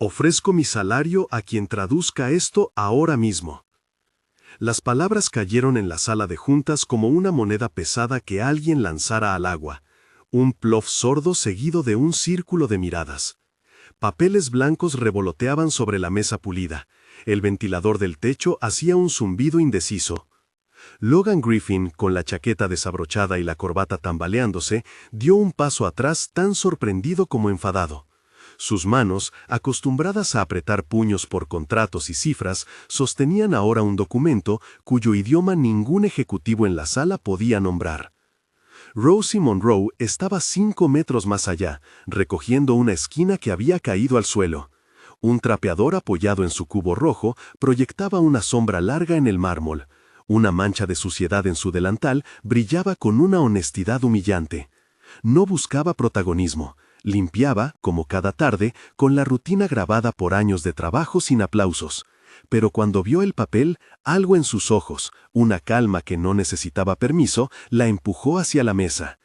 Ofrezco mi salario a quien traduzca esto ahora mismo. Las palabras cayeron en la sala de juntas como una moneda pesada que alguien lanzara al agua. Un plof sordo seguido de un círculo de miradas. Papeles blancos revoloteaban sobre la mesa pulida. El ventilador del techo hacía un zumbido indeciso. Logan Griffin, con la chaqueta desabrochada y la corbata tambaleándose, dio un paso atrás tan sorprendido como enfadado. Sus manos, acostumbradas a apretar puños por contratos y cifras, sostenían ahora un documento cuyo idioma ningún ejecutivo en la sala podía nombrar. Rosie Monroe estaba 5 metros más allá, recogiendo una esquina que había caído al suelo. Un trapeador apoyado en su cubo rojo proyectaba una sombra larga en el mármol. Una mancha de suciedad en su delantal brillaba con una honestidad humillante. No buscaba protagonismo. Limpiaba, como cada tarde, con la rutina grabada por años de trabajo sin aplausos. Pero cuando vio el papel, algo en sus ojos, una calma que no necesitaba permiso, la empujó hacia la mesa.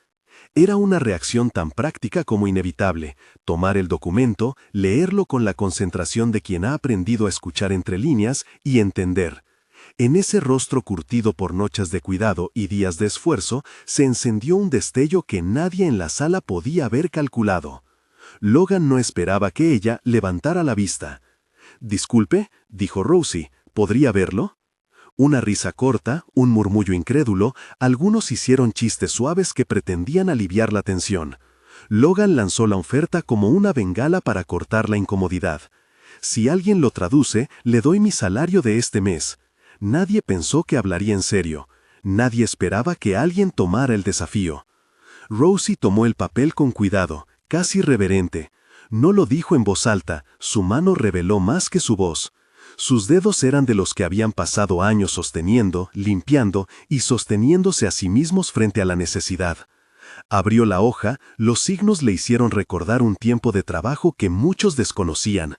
Era una reacción tan práctica como inevitable: tomar el documento, leerlo con la concentración de quien ha aprendido a escuchar entre líneas y entender. En ese rostro curtido por noches de cuidado y días de esfuerzo, se encendió un destello que nadie en la sala podía haber calculado. Logan no esperaba que ella levantara la vista. «Disculpe», dijo Rosie, «¿podría verlo?». Una risa corta, un murmullo incrédulo, algunos hicieron chistes suaves que pretendían aliviar la tensión. Logan lanzó la oferta como una bengala para cortar la incomodidad. «Si alguien lo traduce, le doy mi salario de este mes». Nadie pensó que hablaría en serio. Nadie esperaba que alguien tomara el desafío. Rosie tomó el papel con cuidado, casi reverente. No lo dijo en voz alta, su mano reveló más que su voz. Sus dedos eran de los que habían pasado años sosteniendo, limpiando y sosteniéndose a sí mismos frente a la necesidad. Abrió la hoja, los signos le hicieron recordar un tiempo de trabajo que muchos desconocían.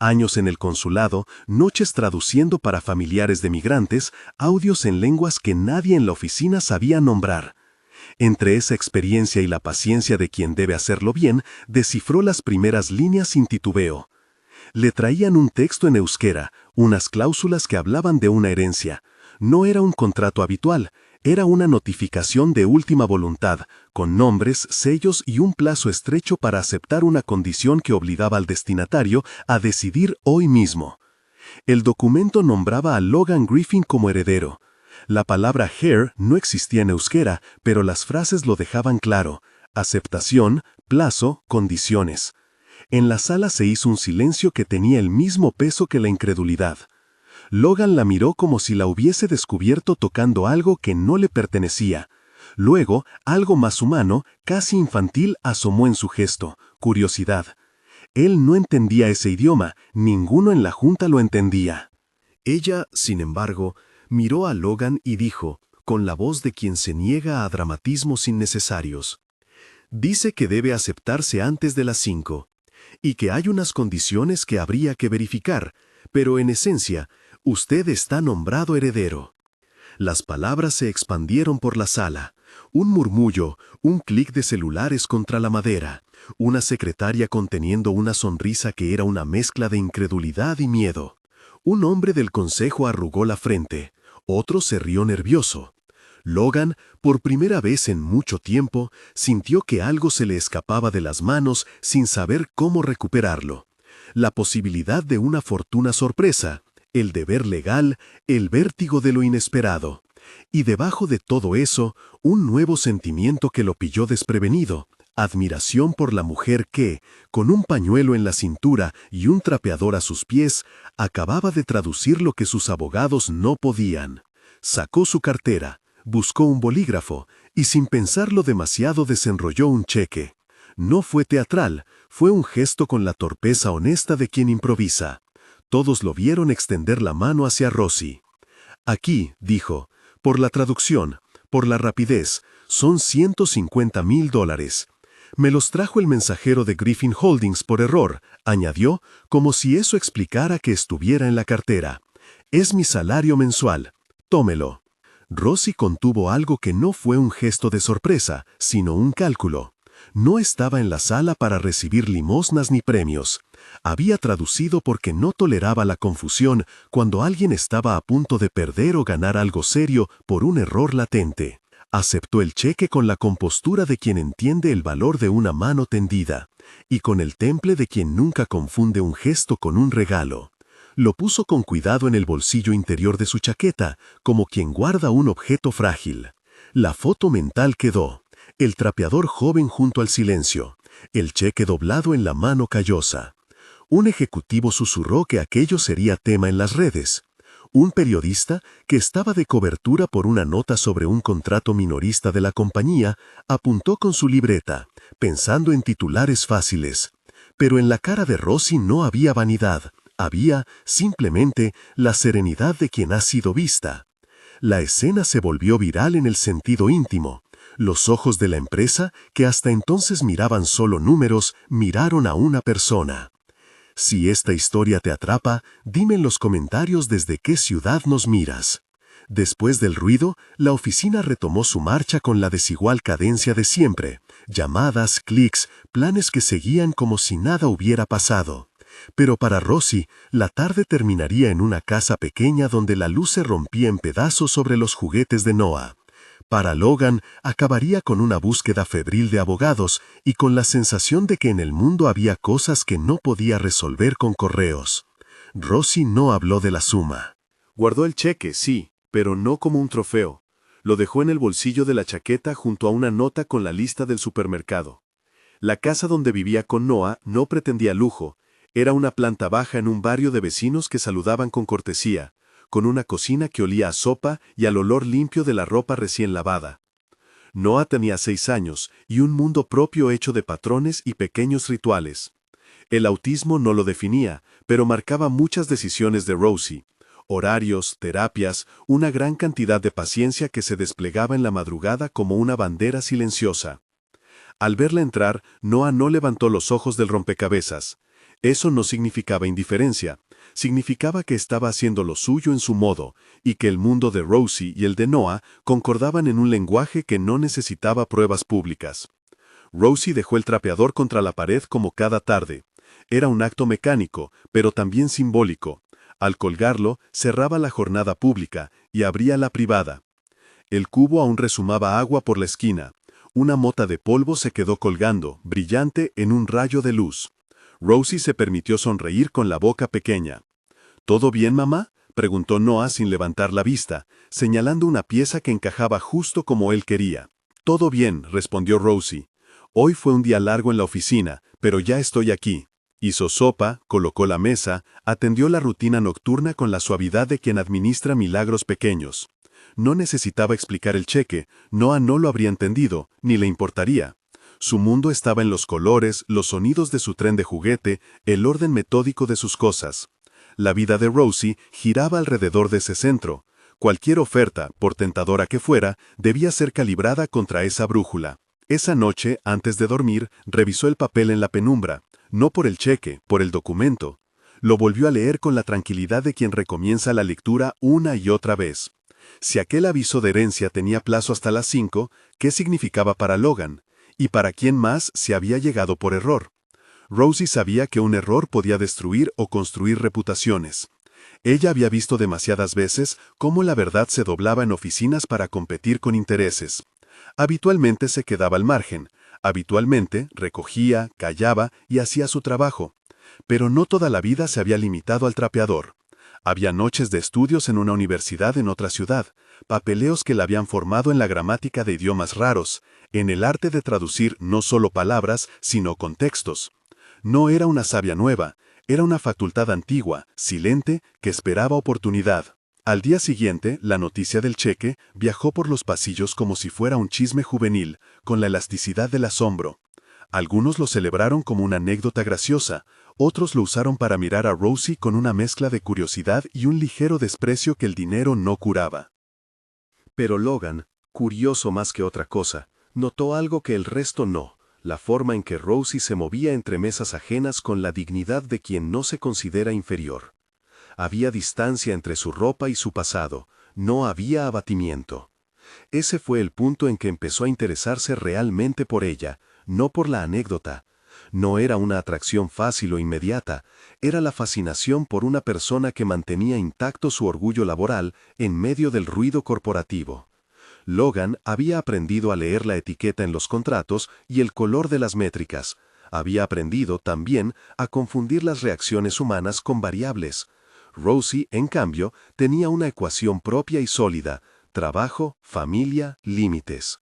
Años en el consulado, noches traduciendo para familiares de migrantes, audios en lenguas que nadie en la oficina sabía nombrar. Entre esa experiencia y la paciencia de quien debe hacerlo bien, descifró las primeras líneas sin titubeo. Le traían un texto en euskera, unas cláusulas que hablaban de una herencia. No era un contrato habitual, era una notificación de última voluntad, con nombres, sellos y un plazo estrecho para aceptar una condición que obligaba al destinatario a decidir hoy mismo. El documento nombraba a Logan Griffin como heredero. La palabra heir no existía en euskera, pero las frases lo dejaban claro: aceptación, plazo, condiciones. En la sala se hizo un silencio que tenía el mismo peso que la incredulidad. Logan la miró como si la hubiese descubierto tocando algo que no le pertenecía. Luego, algo más humano, casi infantil, asomó en su gesto: curiosidad. Él no entendía ese idioma, ninguno en la junta lo entendía. Ella, sin embargo, miró a Logan y dijo, con la voz de quien se niega a dramatismos innecesarios: «Dice que debe aceptarse antes de las 5, y que hay unas condiciones que habría que verificar, pero en esencia, usted está nombrado heredero». Las palabras se expandieron por la sala. Un murmullo, un clic de celulares contra la madera, una secretaria conteniendo una sonrisa que era una mezcla de incredulidad y miedo. Un hombre del consejo arrugó la frente, otro se rió nervioso. Logan, por primera vez en mucho tiempo, sintió que algo se le escapaba de las manos sin saber cómo recuperarlo. La posibilidad de una fortuna sorpresa, el deber legal, el vértigo de lo inesperado. Y debajo de todo eso, un nuevo sentimiento que lo pilló desprevenido: admiración por la mujer que, con un pañuelo en la cintura y un trapeador a sus pies, acababa de traducir lo que sus abogados no podían. Sacó su cartera, buscó un bolígrafo y sin pensarlo demasiado desenrolló un cheque. No fue teatral, fue un gesto con la torpeza honesta de quien improvisa. Todos lo vieron extender la mano hacia Rosie. «Aquí», dijo, «por la traducción, por la rapidez, son $150,000. Me los trajo el mensajero de Griffin Holdings por error», añadió, como si eso explicara que estuviera en la cartera. «Es mi salario mensual. Tómelo». Rosie contuvo algo que no fue un gesto de sorpresa, sino un cálculo. No estaba en la sala para recibir limosnas ni premios. Había traducido porque no toleraba la confusión cuando alguien estaba a punto de perder o ganar algo serio por un error latente. Aceptó el cheque con la compostura de quien entiende el valor de una mano tendida, y con el temple de quien nunca confunde un gesto con un regalo. Lo puso con cuidado en el bolsillo interior de su chaqueta, como quien guarda un objeto frágil. La foto mental quedó: el trapeador joven junto al silencio, el cheque doblado en la mano callosa. Un ejecutivo susurró que aquello sería tema en las redes. Un periodista, que estaba de cobertura por una nota sobre un contrato minorista de la compañía, apuntó con su libreta, pensando en titulares fáciles. Pero en la cara de Rosie no había vanidad, había, simplemente, la serenidad de quien ha sido vista. La escena se volvió viral en el sentido íntimo. Los ojos de la empresa, que hasta entonces miraban solo números, miraron a una persona. Si esta historia te atrapa, dime en los comentarios desde qué ciudad nos miras. Después del ruido, la oficina retomó su marcha con la desigual cadencia de siempre. Llamadas, clics, planes que seguían como si nada hubiera pasado. Pero para Rosie, la tarde terminaría en una casa pequeña donde la luz se rompía en pedazos sobre los juguetes de Noah. Para Logan, acabaría con una búsqueda febril de abogados y con la sensación de que en el mundo había cosas que no podía resolver con correos. Rosie no habló de la suma. Guardó el cheque, sí, pero no como un trofeo. Lo dejó en el bolsillo de la chaqueta junto a una nota con la lista del supermercado. La casa donde vivía con Noah no pretendía lujo. Era una planta baja en un barrio de vecinos que saludaban con cortesía, con una cocina que olía a sopa y al olor limpio de la ropa recién lavada. Noah tenía 6 años y un mundo propio hecho de patrones y pequeños rituales. El autismo no lo definía, pero marcaba muchas decisiones de Rosie. Horarios, terapias, una gran cantidad de paciencia que se desplegaba en la madrugada como una bandera silenciosa. Al verla entrar, Noah no levantó los ojos del rompecabezas. Eso no significaba indiferencia, significaba que estaba haciendo lo suyo en su modo, y que el mundo de Rosie y el de Noah concordaban en un lenguaje que no necesitaba pruebas públicas. Rosie dejó el trapeador contra la pared como cada tarde. Era un acto mecánico, pero también simbólico. Al colgarlo, cerraba la jornada pública y abría la privada. El cubo aún resumaba agua por la esquina. Una mota de polvo se quedó colgando, brillante en un rayo de luz. Rosie se permitió sonreír con la boca pequeña. ¿Todo bien, mamá?, preguntó Noah sin levantar la vista, señalando una pieza que encajaba justo como él quería. Todo bien, respondió Rosie. Hoy fue un día largo en la oficina, pero ya estoy aquí. Hizo sopa, colocó la mesa, atendió la rutina nocturna con la suavidad de quien administra milagros pequeños. No necesitaba explicar el cheque, Noah no lo habría entendido, ni le importaría. Su mundo estaba en los colores, los sonidos de su tren de juguete, el orden metódico de sus cosas. La vida de Rosie giraba alrededor de ese centro. Cualquier oferta, por tentadora que fuera, debía ser calibrada contra esa brújula. Esa noche, antes de dormir, revisó el papel en la penumbra, no por el cheque, por el documento. Lo volvió a leer con la tranquilidad de quien recomienza la lectura una y otra vez. Si aquel aviso de herencia tenía plazo hasta las 5, ¿qué significaba para Logan? ¿Y para quién más se había llegado por error? Rosie sabía que un error podía destruir o construir reputaciones. Ella había visto demasiadas veces cómo la verdad se doblaba en oficinas para competir con intereses. Habitualmente se quedaba al margen, habitualmente recogía, callaba y hacía su trabajo. Pero no toda la vida se había limitado al trapeador. Había noches de estudios en una universidad en otra ciudad, papeleos que la habían formado en la gramática de idiomas raros, en el arte de traducir no solo palabras, sino contextos. No era una savia nueva, era una facultad antigua, silente, que esperaba oportunidad. Al día siguiente, la noticia del cheque viajó por los pasillos como si fuera un chisme juvenil, con la elasticidad del asombro. Algunos lo celebraron como una anécdota graciosa, otros lo usaron para mirar a Rosie con una mezcla de curiosidad y un ligero desprecio que el dinero no curaba. Pero Logan, curioso más que otra cosa, notó algo que el resto no, la forma en que Rosie se movía entre mesas ajenas con la dignidad de quien no se considera inferior. Había distancia entre su ropa y su pasado, no había abatimiento. Ese fue el punto en que empezó a interesarse realmente por ella, no por la anécdota. No era una atracción fácil o inmediata, era la fascinación por una persona que mantenía intacto su orgullo laboral en medio del ruido corporativo. Logan había aprendido a leer la etiqueta en los contratos y el color de las métricas. Había aprendido, también, a confundir las reacciones humanas con variables. Rosie, en cambio, tenía una ecuación propia y sólida: trabajo, familia, límites.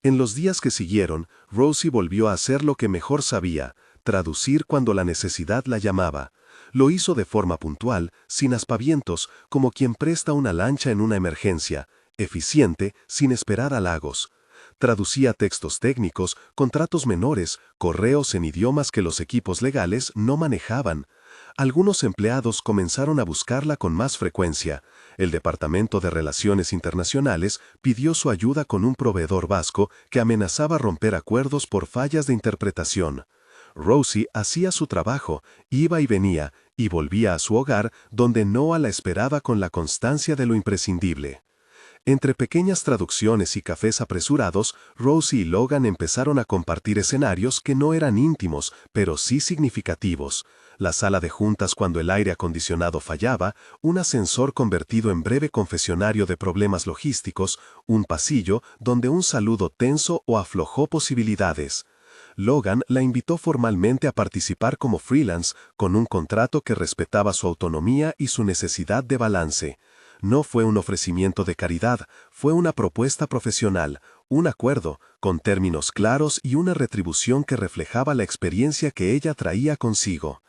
En los días que siguieron, Rosie volvió a hacer lo que mejor sabía: traducir cuando la necesidad la llamaba. Lo hizo de forma puntual, sin aspavientos, como quien presta una lancha en una emergencia, eficiente, sin esperar halagos. Traducía textos técnicos, contratos menores, correos en idiomas que los equipos legales no manejaban. Algunos empleados comenzaron a buscarla con más frecuencia. El Departamento de Relaciones Internacionales pidió su ayuda con un proveedor vasco que amenazaba romper acuerdos por fallas de interpretación. Rosie hacía su trabajo, iba y venía, y volvía a su hogar, donde Noah la esperaba con la constancia de lo imprescindible. Entre pequeñas traducciones y cafés apresurados, Rosie y Logan empezaron a compartir escenarios que no eran íntimos, pero sí significativos. La sala de juntas cuando el aire acondicionado fallaba, un ascensor convertido en breve confesionario de problemas logísticos, un pasillo donde un saludo tenso o aflojó posibilidades. Logan la invitó formalmente a participar como freelance, con un contrato que respetaba su autonomía y su necesidad de balance. No fue un ofrecimiento de caridad, fue una propuesta profesional, un acuerdo, con términos claros y una retribución que reflejaba la experiencia que ella traía consigo.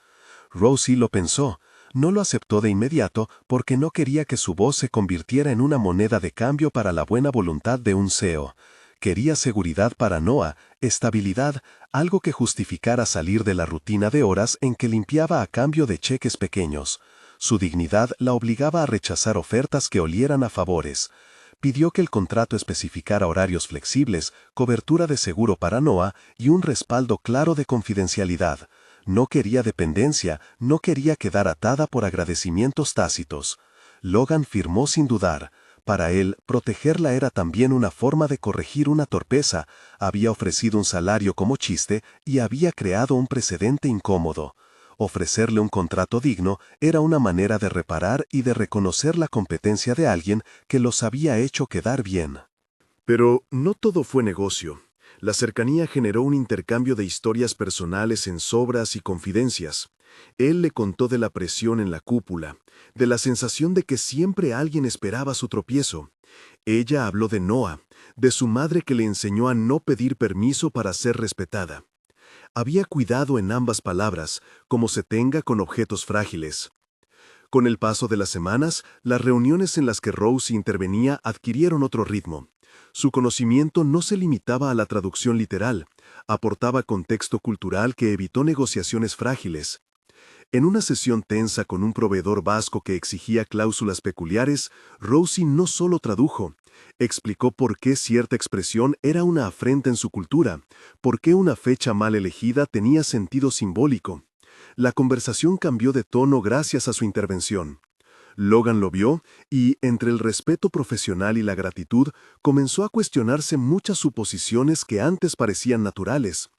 Rosie lo pensó. No lo aceptó de inmediato porque no quería que su voz se convirtiera en una moneda de cambio para la buena voluntad de un CEO. Quería seguridad para Noah, estabilidad, algo que justificara salir de la rutina de horas en que limpiaba a cambio de cheques pequeños. Su dignidad la obligaba a rechazar ofertas que olieran a favores. Pidió que el contrato especificara horarios flexibles, cobertura de seguro para Noah y un respaldo claro de confidencialidad. No quería dependencia, no quería quedar atada por agradecimientos tácitos. Logan firmó sin dudar. Para él, protegerla era también una forma de corregir una torpeza. Había ofrecido un salario como chiste y había creado un precedente incómodo. Ofrecerle un contrato digno era una manera de reparar y de reconocer la competencia de alguien que los había hecho quedar bien. Pero no todo fue negocio. La cercanía generó un intercambio de historias personales en sobras y confidencias. Él le contó de la presión en la cúpula, de la sensación de que siempre alguien esperaba su tropiezo. Ella habló de Noah, de su madre que le enseñó a no pedir permiso para ser respetada. Había cuidado en ambas palabras, como se tenga con objetos frágiles. Con el paso de las semanas, las reuniones en las que Rosie intervenía adquirieron otro ritmo. Su conocimiento no se limitaba a la traducción literal, aportaba contexto cultural que evitó negociaciones frágiles. En una sesión tensa con un proveedor vasco que exigía cláusulas peculiares, Rosie no solo tradujo, explicó por qué cierta expresión era una afrenta en su cultura, por qué una fecha mal elegida tenía sentido simbólico. La conversación cambió de tono gracias a su intervención. Logan lo vio y, entre el respeto profesional y la gratitud, comenzó a cuestionarse muchas suposiciones que antes parecían naturales.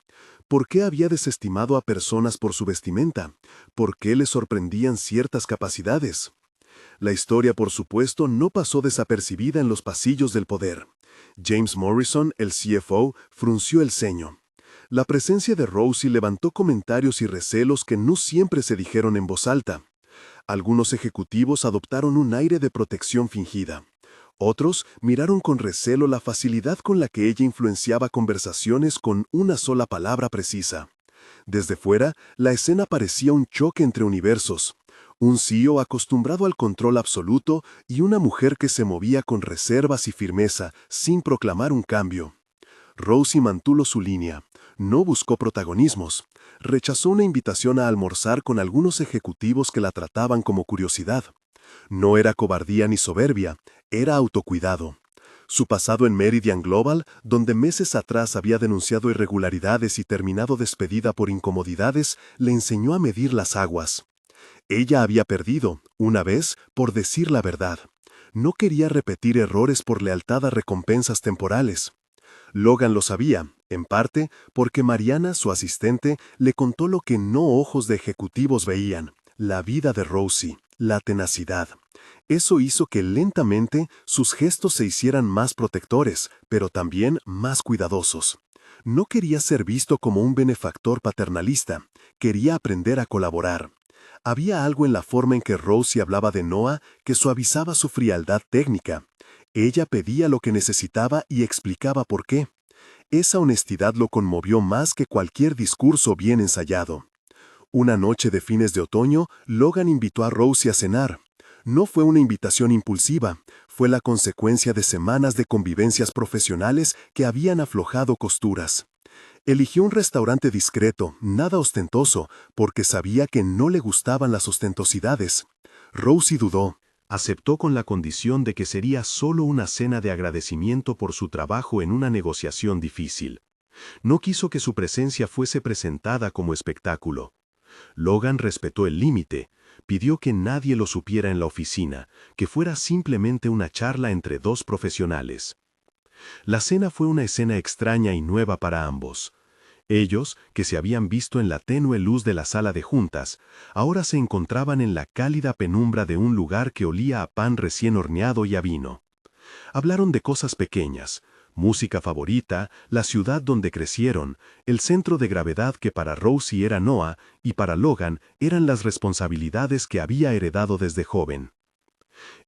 ¿Por qué había desestimado a personas por su vestimenta? ¿Por qué le sorprendían ciertas capacidades? La historia, por supuesto, no pasó desapercibida en los pasillos del poder. James Morrison, el CFO, frunció el ceño. La presencia de Rosie levantó comentarios y recelos que no siempre se dijeron en voz alta. Algunos ejecutivos adoptaron un aire de protección fingida. Otros miraron con recelo la facilidad con la que ella influenciaba conversaciones con una sola palabra precisa. Desde fuera, la escena parecía un choque entre universos. Un CEO acostumbrado al control absoluto y una mujer que se movía con reservas y firmeza, sin proclamar un cambio. Rosie mantuvo su línea. No buscó protagonismos. Rechazó una invitación a almorzar con algunos ejecutivos que la trataban como curiosidad. No era cobardía ni soberbia, era autocuidado. Su pasado en Meridian Global, donde meses atrás había denunciado irregularidades y terminado despedida por incomodidades, le enseñó a medir las aguas. Ella había perdido, una vez, por decir la verdad. No quería repetir errores por lealtad a recompensas temporales. Logan lo sabía, en parte porque Mariana, su asistente, le contó lo que no ojos de ejecutivos veían, la vida de Rosie, la tenacidad. Eso hizo que lentamente sus gestos se hicieran más protectores, pero también más cuidadosos. No quería ser visto como un benefactor paternalista, quería aprender a colaborar. Había algo en la forma en que Rosie hablaba de Noah que suavizaba su frialdad técnica. Ella pedía lo que necesitaba y explicaba por qué. Esa honestidad lo conmovió más que cualquier discurso bien ensayado. Una noche de fines de otoño, Logan invitó a Rosie a cenar. No fue una invitación impulsiva, fue la consecuencia de semanas de convivencias profesionales que habían aflojado costuras. Eligió un restaurante discreto, nada ostentoso, porque sabía que no le gustaban las ostentosidades. Rosie dudó. Aceptó con la condición de que sería solo una cena de agradecimiento por su trabajo en una negociación difícil. No quiso que su presencia fuese presentada como espectáculo. Logan respetó el límite, pidió que nadie lo supiera en la oficina, que fuera simplemente una charla entre dos profesionales. La cena fue una escena extraña y nueva para ambos. Ellos, que se habían visto en la tenue luz de la sala de juntas, ahora se encontraban en la cálida penumbra de un lugar que olía a pan recién horneado y a vino. Hablaron de cosas pequeñas, música favorita, la ciudad donde crecieron, el centro de gravedad que para Rosie era Noah y para Logan eran las responsabilidades que había heredado desde joven.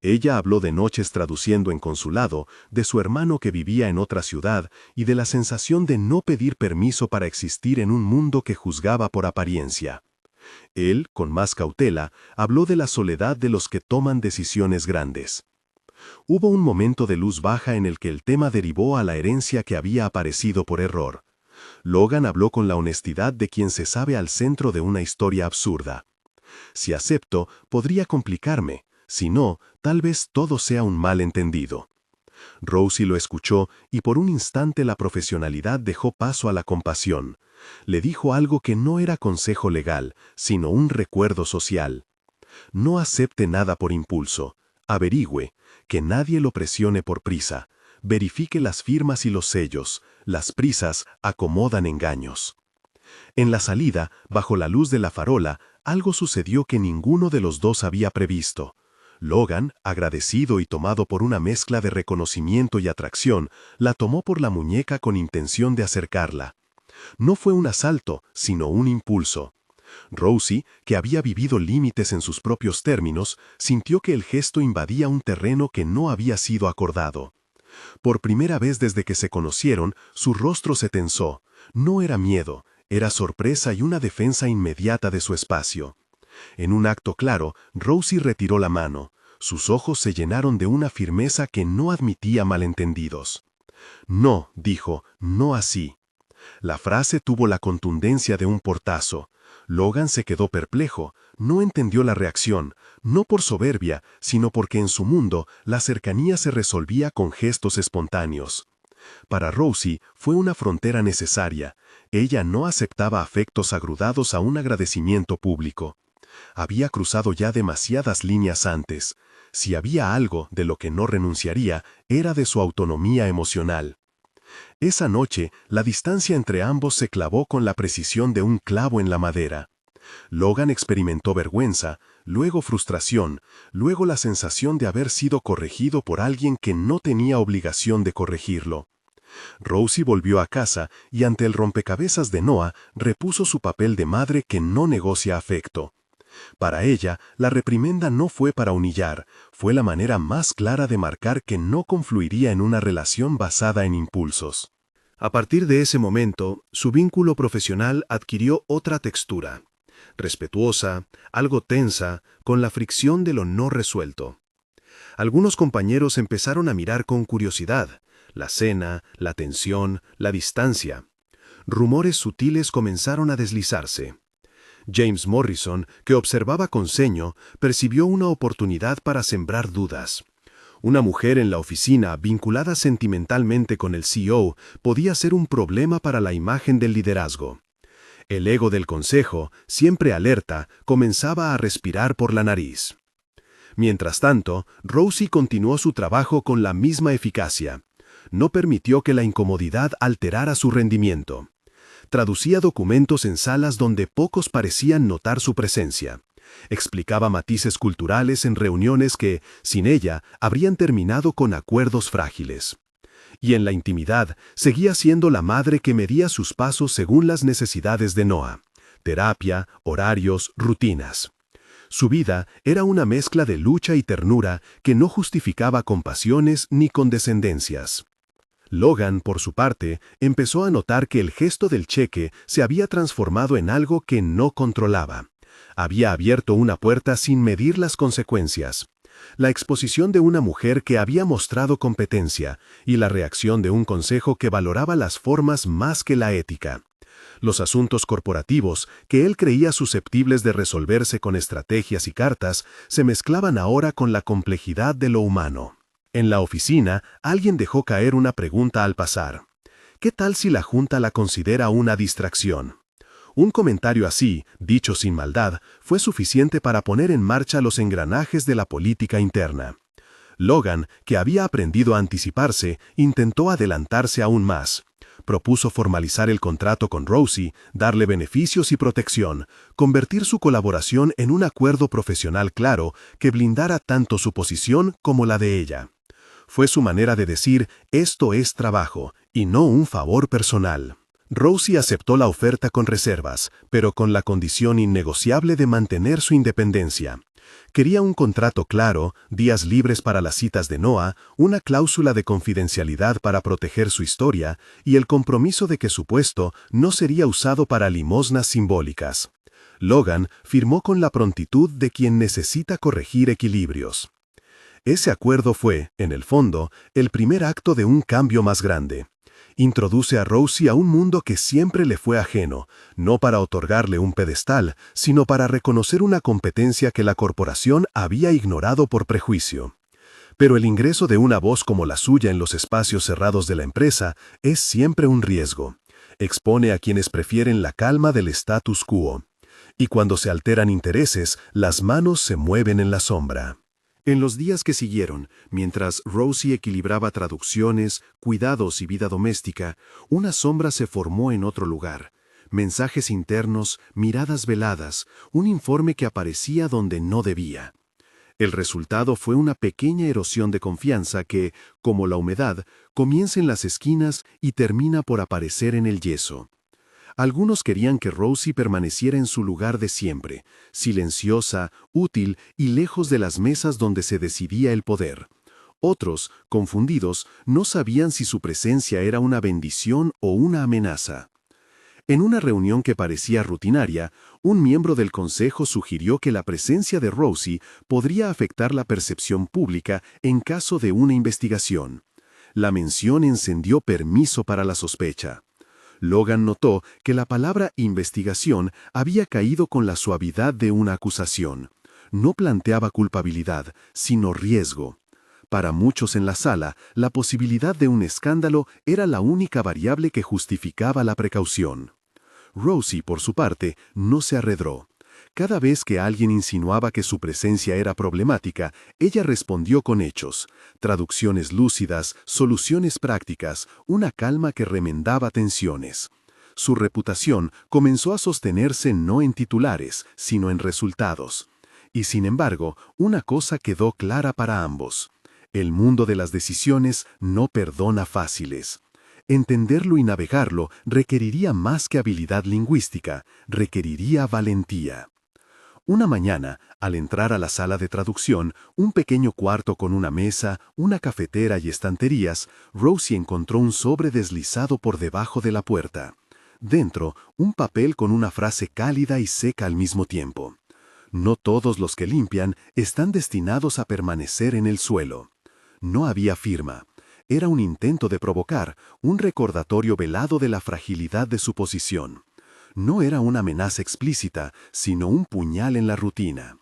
Ella habló de noches traduciendo en consulado, de su hermano que vivía en otra ciudad y de la sensación de no pedir permiso para existir en un mundo que juzgaba por apariencia. Él, con más cautela, habló de la soledad de los que toman decisiones grandes. Hubo un momento de luz baja en el que el tema derivó a la herencia que había aparecido por error. Logan habló con la honestidad de quien se sabe al centro de una historia absurda. Si acepto, podría complicarme. Si no, tal vez todo sea un malentendido. Rosie lo escuchó y por un instante la profesionalidad dejó paso a la compasión. Le dijo algo que no era consejo legal, sino un recuerdo social. No acepte nada por impulso. Averigüe, que nadie lo presione por prisa. Verifique las firmas y los sellos. Las prisas acomodan engaños. En la salida, bajo la luz de la farola, algo sucedió que ninguno de los dos había previsto. Logan, agradecido y tomado por una mezcla de reconocimiento y atracción, la tomó por la muñeca con intención de acercarla. No fue un asalto, sino un impulso. Rosie, que había vivido límites en sus propios términos, sintió que el gesto invadía un terreno que no había sido acordado. Por primera vez desde que se conocieron, su rostro se tensó. No era miedo, era sorpresa y una defensa inmediata de su espacio. En un acto claro, Rosie retiró la mano. Sus ojos se llenaron de una firmeza que no admitía malentendidos. No, dijo, no así. La frase tuvo la contundencia de un portazo. Logan se quedó perplejo, no entendió la reacción, no por soberbia, sino porque en su mundo la cercanía se resolvía con gestos espontáneos. Para Rosie fue una frontera necesaria. Ella no aceptaba afectos agrudados a un agradecimiento público. Había cruzado ya demasiadas líneas antes. Si había algo de lo que no renunciaría, era de su autonomía emocional. Esa noche, la distancia entre ambos se clavó con la precisión de un clavo en la madera. Logan experimentó vergüenza, luego frustración, luego la sensación de haber sido corregido por alguien que no tenía obligación de corregirlo. Rosie volvió a casa y ante el rompecabezas de Noah repuso su papel de madre que no negocia afecto. Para ella, la reprimenda no fue para humillar, fue la manera más clara de marcar que no confluiría en una relación basada en impulsos. A partir de ese momento, su vínculo profesional adquirió otra textura. Respetuosa, algo tensa, con la fricción de lo no resuelto. Algunos compañeros empezaron a mirar con curiosidad, la cena, la tensión, la distancia. Rumores sutiles comenzaron a deslizarse. James Morrison, que observaba con ceño, percibió una oportunidad para sembrar dudas. Una mujer en la oficina, vinculada sentimentalmente con el CEO, podía ser un problema para la imagen del liderazgo. El ego del consejo, siempre alerta, comenzaba a respirar por la nariz. Mientras tanto, Rosie continuó su trabajo con la misma eficacia. no permitió que la incomodidad alterara su rendimiento. Traducía documentos en salas donde pocos parecían notar su presencia. Explicaba matices culturales en reuniones que, sin ella, habrían terminado con acuerdos frágiles. Y en la intimidad, seguía siendo la madre que medía sus pasos según las necesidades de Noah. Terapia, horarios, rutinas. Su vida era una mezcla de lucha y ternura que no justificaba compasiones ni condescendencias. Logan, por su parte, empezó a notar que el gesto del cheque se había transformado en algo que no controlaba. Había abierto una puerta sin medir las consecuencias. La exposición de una mujer que había mostrado competencia y la reacción de un consejo que valoraba las formas más que la ética. Los asuntos corporativos, que él creía susceptibles de resolverse con estrategias y cartas, se mezclaban ahora con la complejidad de lo humano. En la oficina, alguien dejó caer una pregunta al pasar. ¿Qué tal si la Junta la considera una distracción? Un comentario así, dicho sin maldad, fue suficiente para poner en marcha los engranajes de la política interna. Logan, que había aprendido a anticiparse, intentó adelantarse aún más. Propuso formalizar el contrato con Rosie, darle beneficios y protección, convertir su colaboración en un acuerdo profesional claro que blindara tanto su posición como la de ella. Fue su manera de decir, esto es trabajo, y no un favor personal. Rosie aceptó la oferta con reservas, pero con la condición innegociable de mantener su independencia. Quería un contrato claro, días libres para las citas de Noah, una cláusula de confidencialidad para proteger su historia y el compromiso de que su puesto no sería usado para limosnas simbólicas. Logan firmó con la prontitud de quien necesita corregir equilibrios. Ese acuerdo fue, en el fondo, el primer acto de un cambio más grande. Introduce a Rosie a un mundo que siempre le fue ajeno, no para otorgarle un pedestal, sino para reconocer una competencia que la corporación había ignorado por prejuicio. Pero el ingreso de una voz como la suya en los espacios cerrados de la empresa es siempre un riesgo. Expone a quienes prefieren la calma del status quo. Y cuando se alteran intereses, las manos se mueven en la sombra. En los días que siguieron, mientras Rosie equilibraba traducciones, cuidados y vida doméstica, una sombra se formó en otro lugar. Mensajes internos, miradas veladas, un informe que aparecía donde no debía. El resultado fue una pequeña erosión de confianza que, como la humedad, comienza en las esquinas y termina por aparecer en el yeso. Algunos querían que Rosie permaneciera en su lugar de siempre, silenciosa, útil y lejos de las mesas donde se decidía el poder. Otros, confundidos, no sabían si su presencia era una bendición o una amenaza. En una reunión que parecía rutinaria, un miembro del consejo sugirió que la presencia de Rosie podría afectar la percepción pública en caso de una investigación. La mención encendió permiso para la sospecha. Logan notó que la palabra investigación había caído con la suavidad de una acusación. No planteaba culpabilidad, sino riesgo. Para muchos en la sala, la posibilidad de un escándalo era la única variable que justificaba la precaución. Rosie, por su parte, no se arredró. Cada vez que alguien insinuaba que su presencia era problemática, ella respondió con hechos, traducciones lúcidas, soluciones prácticas, una calma que remendaba tensiones. Su reputación comenzó a sostenerse no en titulares, sino en resultados. Y sin embargo, una cosa quedó clara para ambos. El mundo de las decisiones no perdona fáciles. Entenderlo y navegarlo requeriría más que habilidad lingüística, requeriría valentía. Una mañana, al entrar a la sala de traducción, un pequeño cuarto con una mesa, una cafetera y estanterías, Rosie encontró un sobre deslizado por debajo de la puerta. Dentro, un papel con una frase cálida y seca al mismo tiempo. No todos los que limpian están destinados a permanecer en el suelo. No había firma. Era un intento de provocar, un recordatorio velado de la fragilidad de su posición. No era una amenaza explícita, sino un puñal en la rutina.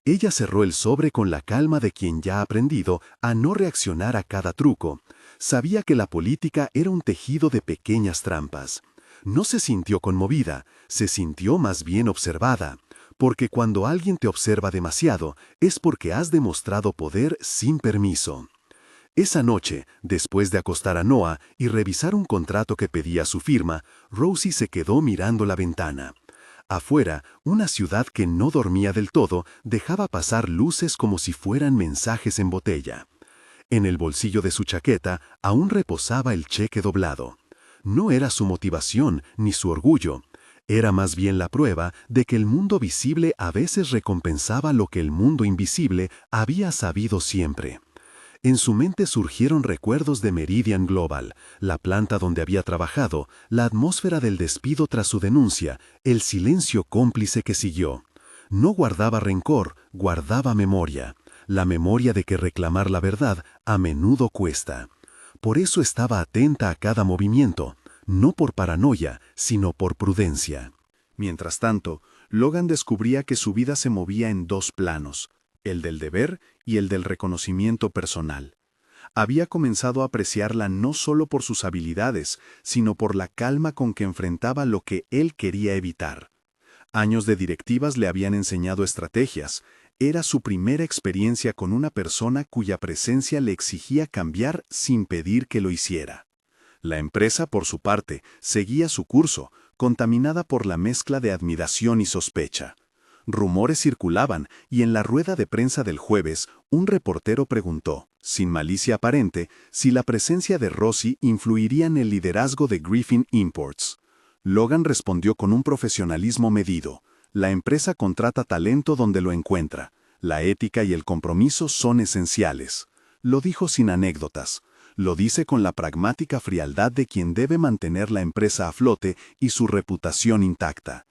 Ella cerró el sobre con la calma de quien ya ha aprendido a no reaccionar a cada truco. Sabía que la política era un tejido de pequeñas trampas. No se sintió conmovida, se sintió más bien observada, porque cuando alguien te observa demasiado es porque has demostrado poder sin permiso. Esa noche, después de acostar a Noah y revisar un contrato que pedía su firma, Rosie se quedó mirando la ventana. Afuera, una ciudad que no dormía del todo dejaba pasar luces como si fueran mensajes en botella. En el bolsillo de su chaqueta aún reposaba el cheque doblado. No era su motivación ni su orgullo. Era más bien la prueba de que el mundo visible a veces recompensaba lo que el mundo invisible había sabido siempre. En su mente surgieron recuerdos de Meridian Global, la planta donde había trabajado, la atmósfera del despido tras su denuncia, el silencio cómplice que siguió. No guardaba rencor, guardaba memoria. La memoria de que reclamar la verdad a menudo cuesta. Por eso estaba atenta a cada movimiento, no por paranoia, sino por prudencia. Mientras tanto, Logan descubría que su vida se movía en dos planos, el del deber y el del reconocimiento personal. Había comenzado a apreciarla no solo por sus habilidades, sino por la calma con que enfrentaba lo que él quería evitar. Años de directivas le habían enseñado estrategias. Era su primera experiencia con una persona cuya presencia le exigía cambiar sin pedir que lo hiciera. La empresa, por su parte, seguía su curso, contaminada por la mezcla de admiración y sospecha. Rumores circulaban y en la rueda de prensa del jueves, un reportero preguntó, sin malicia aparente, si la presencia de Rosie influiría en el liderazgo de Griffin Imports. Logan respondió con un profesionalismo medido. La empresa contrata talento donde lo encuentra. La ética y el compromiso son esenciales. Lo dijo sin anécdotas. Lo dice con la pragmática frialdad de quien debe mantener la empresa a flote y su reputación intacta.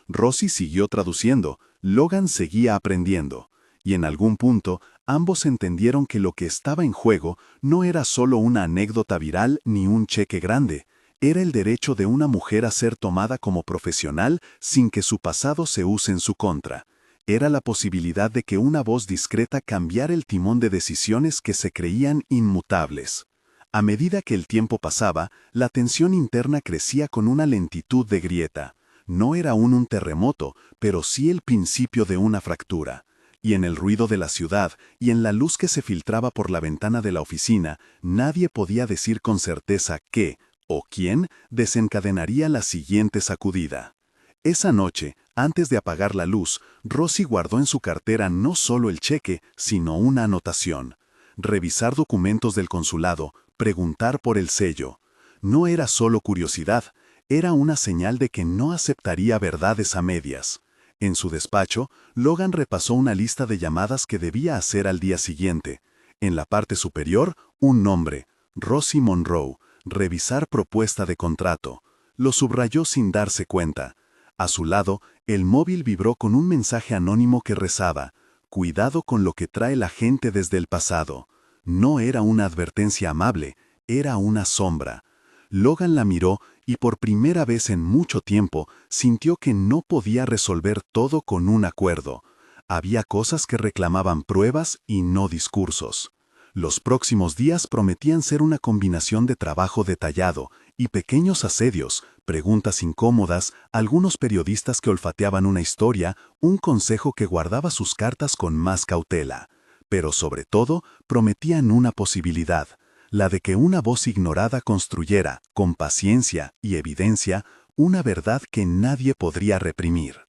Rosie siguió traduciendo, Logan seguía aprendiendo, y en algún punto ambos entendieron que lo que estaba en juego no era solo una anécdota viral ni un cheque grande, era el derecho de una mujer a ser tomada como profesional sin que su pasado se use en su contra. Era la posibilidad de que una voz discreta cambiara el timón de decisiones que se creían inmutables. A medida que el tiempo pasaba, la tensión interna crecía con una lentitud de grieta. No era aún un terremoto, pero sí el principio de una fractura. Y en el ruido de la ciudad y en la luz que se filtraba por la ventana de la oficina, nadie podía decir con certeza qué o quién desencadenaría la siguiente sacudida. Esa noche, antes de apagar la luz, Rosie guardó en su cartera no solo el cheque, sino una anotación. Revisar documentos del consulado, preguntar por el sello. No era solo curiosidad, era una señal de que no aceptaría verdades a medias. En su despacho, Logan repasó una lista de llamadas que debía hacer al día siguiente. En la parte superior, un nombre, Rosie Monroe, revisar propuesta de contrato. Lo subrayó sin darse cuenta. A su lado, el móvil vibró con un mensaje anónimo que rezaba, «Cuidado con lo que trae la gente desde el pasado». No era una advertencia amable, era una sombra. Logan la miró y por primera vez en mucho tiempo sintió que no podía resolver todo con un acuerdo. Había cosas que reclamaban pruebas y no discursos. Los próximos días prometían ser una combinación de trabajo detallado y pequeños asedios, preguntas incómodas, algunos periodistas que olfateaban una historia, un consejo que guardaba sus cartas con más cautela. Pero sobre todo, prometían una posibilidad, la de que una voz ignorada construyera, con paciencia y evidencia, una verdad que nadie podría reprimir.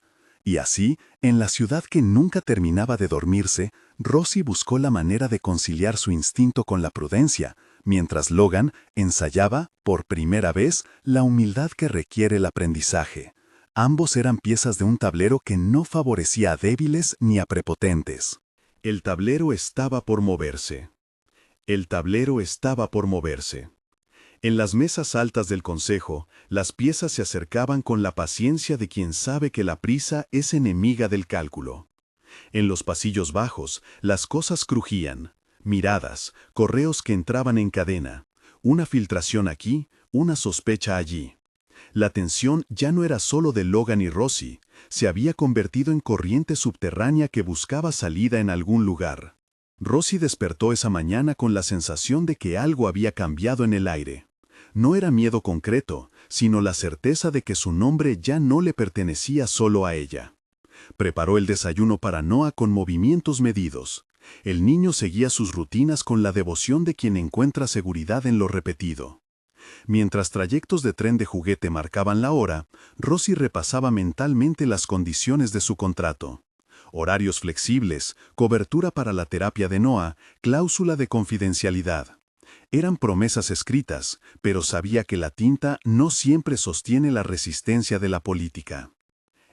Y así, en la ciudad que nunca terminaba de dormirse, Rosie buscó la manera de conciliar su instinto con la prudencia, mientras Logan ensayaba, por primera vez, la humildad que requiere el aprendizaje. Ambos eran piezas de un tablero que no favorecía a débiles ni a prepotentes. El tablero estaba por moverse. El tablero estaba por moverse. En las mesas altas del consejo, las piezas se acercaban con la paciencia de quien sabe que la prisa es enemiga del cálculo. En los pasillos bajos, las cosas crujían. Miradas, correos que entraban en cadena. Una filtración aquí, una sospecha allí. La tensión ya no era solo de Logan y Rosie, se había convertido en corriente subterránea que buscaba salida en algún lugar. Rosie despertó esa mañana con la sensación de que algo había cambiado en el aire. No era miedo concreto, sino la certeza de que su nombre ya no le pertenecía solo a ella. Preparó el desayuno para Noah con movimientos medidos. El niño seguía sus rutinas con la devoción de quien encuentra seguridad en lo repetido. Mientras trayectos de tren de juguete marcaban la hora, Rosie repasaba mentalmente las condiciones de su contrato. Horarios flexibles, cobertura para la terapia de Noah, cláusula de confidencialidad. Eran promesas escritas, pero sabía que la tinta no siempre sostiene la resistencia de la política.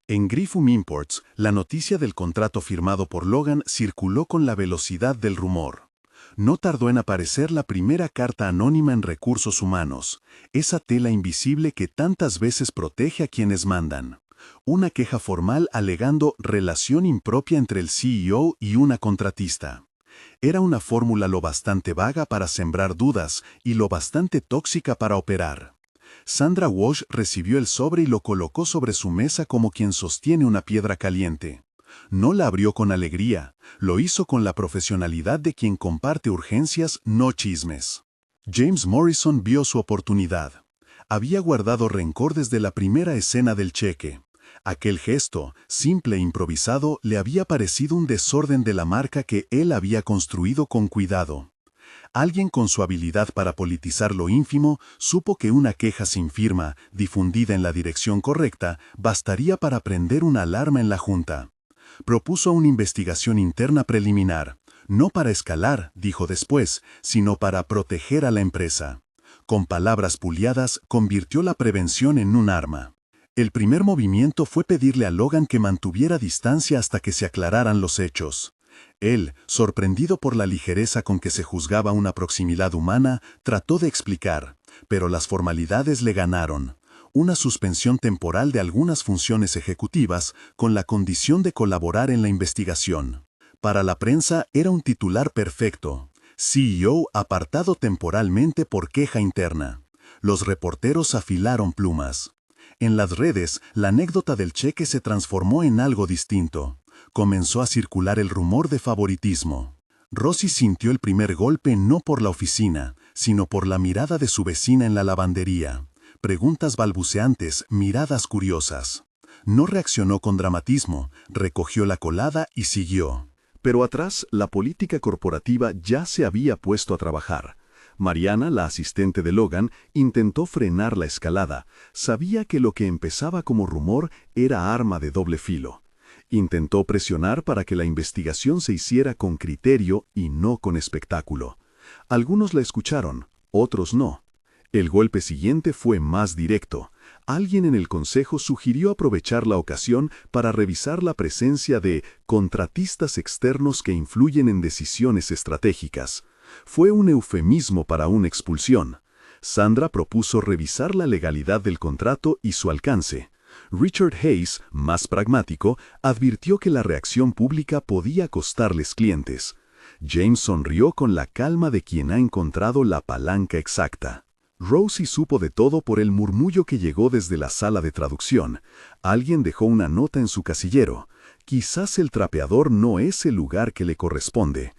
En Griffum Imports, la noticia del contrato firmado por Logan circuló con la velocidad del rumor. No tardó en aparecer la primera carta anónima en recursos humanos, esa tela invisible que tantas veces protege a quienes mandan. Una queja formal alegando relación impropia entre el CEO y una contratista. Era una fórmula lo bastante vaga para sembrar dudas y lo bastante tóxica para operar. Sandra Walsh recibió el sobre y lo colocó sobre su mesa como quien sostiene una piedra caliente. No la abrió con alegría, lo hizo con la profesionalidad de quien comparte urgencias, no chismes. James Morrison vio su oportunidad. Había guardado rencor desde la primera escena del cheque. Aquel gesto, simple e improvisado, le había parecido un desorden de la marca que él había construido con cuidado. Alguien con su habilidad para politizar lo ínfimo supo que una queja sin firma, difundida en la dirección correcta, bastaría para prender una alarma en la Junta. Propuso una investigación interna preliminar, no para escalar, dijo después, sino para proteger a la empresa. Con palabras puliadas, convirtió la prevención en un arma. El primer movimiento fue pedirle a Logan que mantuviera distancia hasta que se aclararan los hechos. Él, sorprendido por la ligereza con que se juzgaba una proximidad humana, trató de explicar, pero las formalidades le ganaron. Una suspensión temporal de algunas funciones ejecutivas con la condición de colaborar en la investigación. Para la prensa era un titular perfecto. CEO apartado temporalmente por queja interna. Los reporteros afilaron plumas. En las redes, la anécdota del cheque se transformó en algo distinto. Comenzó a circular el rumor de favoritismo. Rosie sintió el primer golpe no por la oficina, sino por la mirada de su vecina en la lavandería. Preguntas balbuceantes, miradas curiosas. No reaccionó con dramatismo, recogió la colada y siguió. Pero atrás, la política corporativa ya se había puesto a trabajar. Mariana, la asistente de Logan, intentó frenar la escalada. Sabía que lo que empezaba como rumor era arma de doble filo. Intentó presionar para que la investigación se hiciera con criterio y no con espectáculo. Algunos la escucharon, otros no. El golpe siguiente fue más directo. Alguien en el consejo sugirió aprovechar la ocasión para revisar la presencia de contratistas externos que influyen en decisiones estratégicas. Fue un eufemismo para una expulsión. Sandra propuso revisar la legalidad del contrato y su alcance. Richard Hayes, más pragmático, advirtió que la reacción pública podía costarles clientes. James sonrió con la calma de quien ha encontrado la palanca exacta. Rosie supo de todo por el murmullo que llegó desde la sala de traducción. Alguien dejó una nota en su casillero. Quizás el trapeador no es el lugar que le corresponde.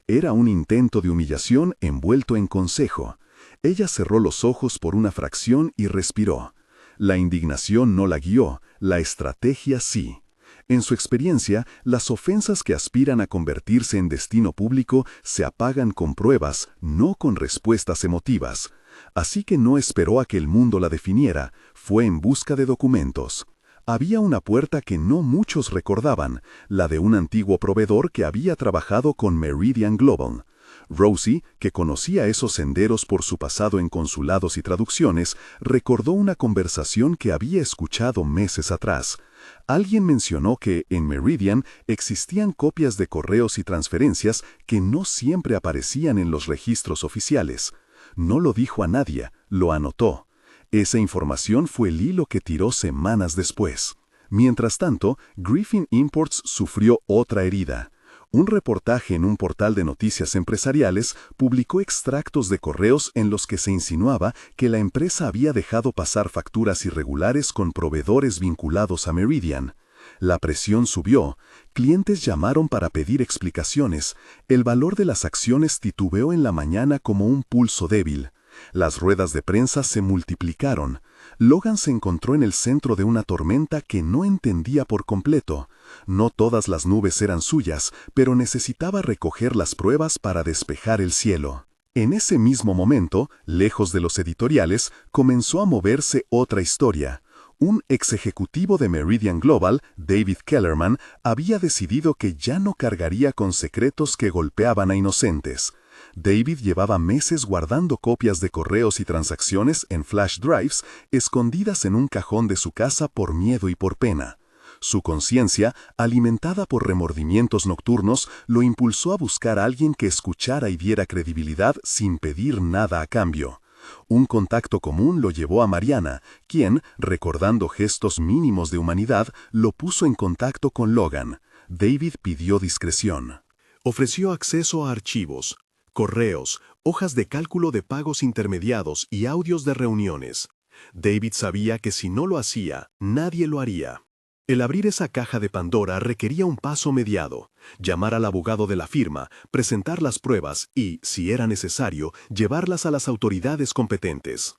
Era un intento de humillación envuelto en consejo. Ella cerró los ojos por una fracción y respiró. La indignación no la guió, la estrategia sí. En su experiencia, las ofensas que aspiran a convertirse en destino público se apagan con pruebas, no con respuestas emotivas. Así que no esperó a que el mundo la definiera, fue en busca de documentos. Había una puerta que no muchos recordaban, la de un antiguo proveedor que había trabajado con Meridian Global. Rosie, que conocía esos senderos por su pasado en consulados y traducciones, recordó una conversación que había escuchado meses atrás. Alguien mencionó que en Meridian existían copias de correos y transferencias que no siempre aparecían en los registros oficiales. No lo dijo a nadie, lo anotó. Esa información fue el hilo que tiró semanas después. Mientras tanto, Griffin Imports sufrió otra herida. Un reportaje en un portal de noticias empresariales publicó extractos de correos en los que se insinuaba que la empresa había dejado pasar facturas irregulares con proveedores vinculados a Meridian. La presión subió, clientes llamaron para pedir explicaciones, el valor de las acciones titubeó en la mañana como un pulso débil. Las ruedas de prensa se multiplicaron. Logan se encontró en el centro de una tormenta que no entendía por completo. No todas las nubes eran suyas, pero necesitaba recoger las pruebas para despejar el cielo. En ese mismo momento, lejos de los editoriales, comenzó a moverse otra historia. Un ex ejecutivo de Meridian Global, David Kellerman, había decidido que ya no cargaría con secretos que golpeaban a inocentes. David llevaba meses guardando copias de correos y transacciones en flash drives escondidas en un cajón de su casa por miedo y por pena. Su conciencia, alimentada por remordimientos nocturnos, lo impulsó a buscar a alguien que escuchara y diera credibilidad sin pedir nada a cambio. Un contacto común lo llevó a Mariana, quien, recordando gestos mínimos de humanidad, lo puso en contacto con Logan. David pidió discreción. Ofreció acceso a archivos, correos, hojas de cálculo de pagos intermediados y audios de reuniones. David sabía que si no lo hacía, nadie lo haría. El abrir esa caja de Pandora requería un paso mediado: llamar al abogado de la firma, presentar las pruebas y, si era necesario, llevarlas a las autoridades competentes.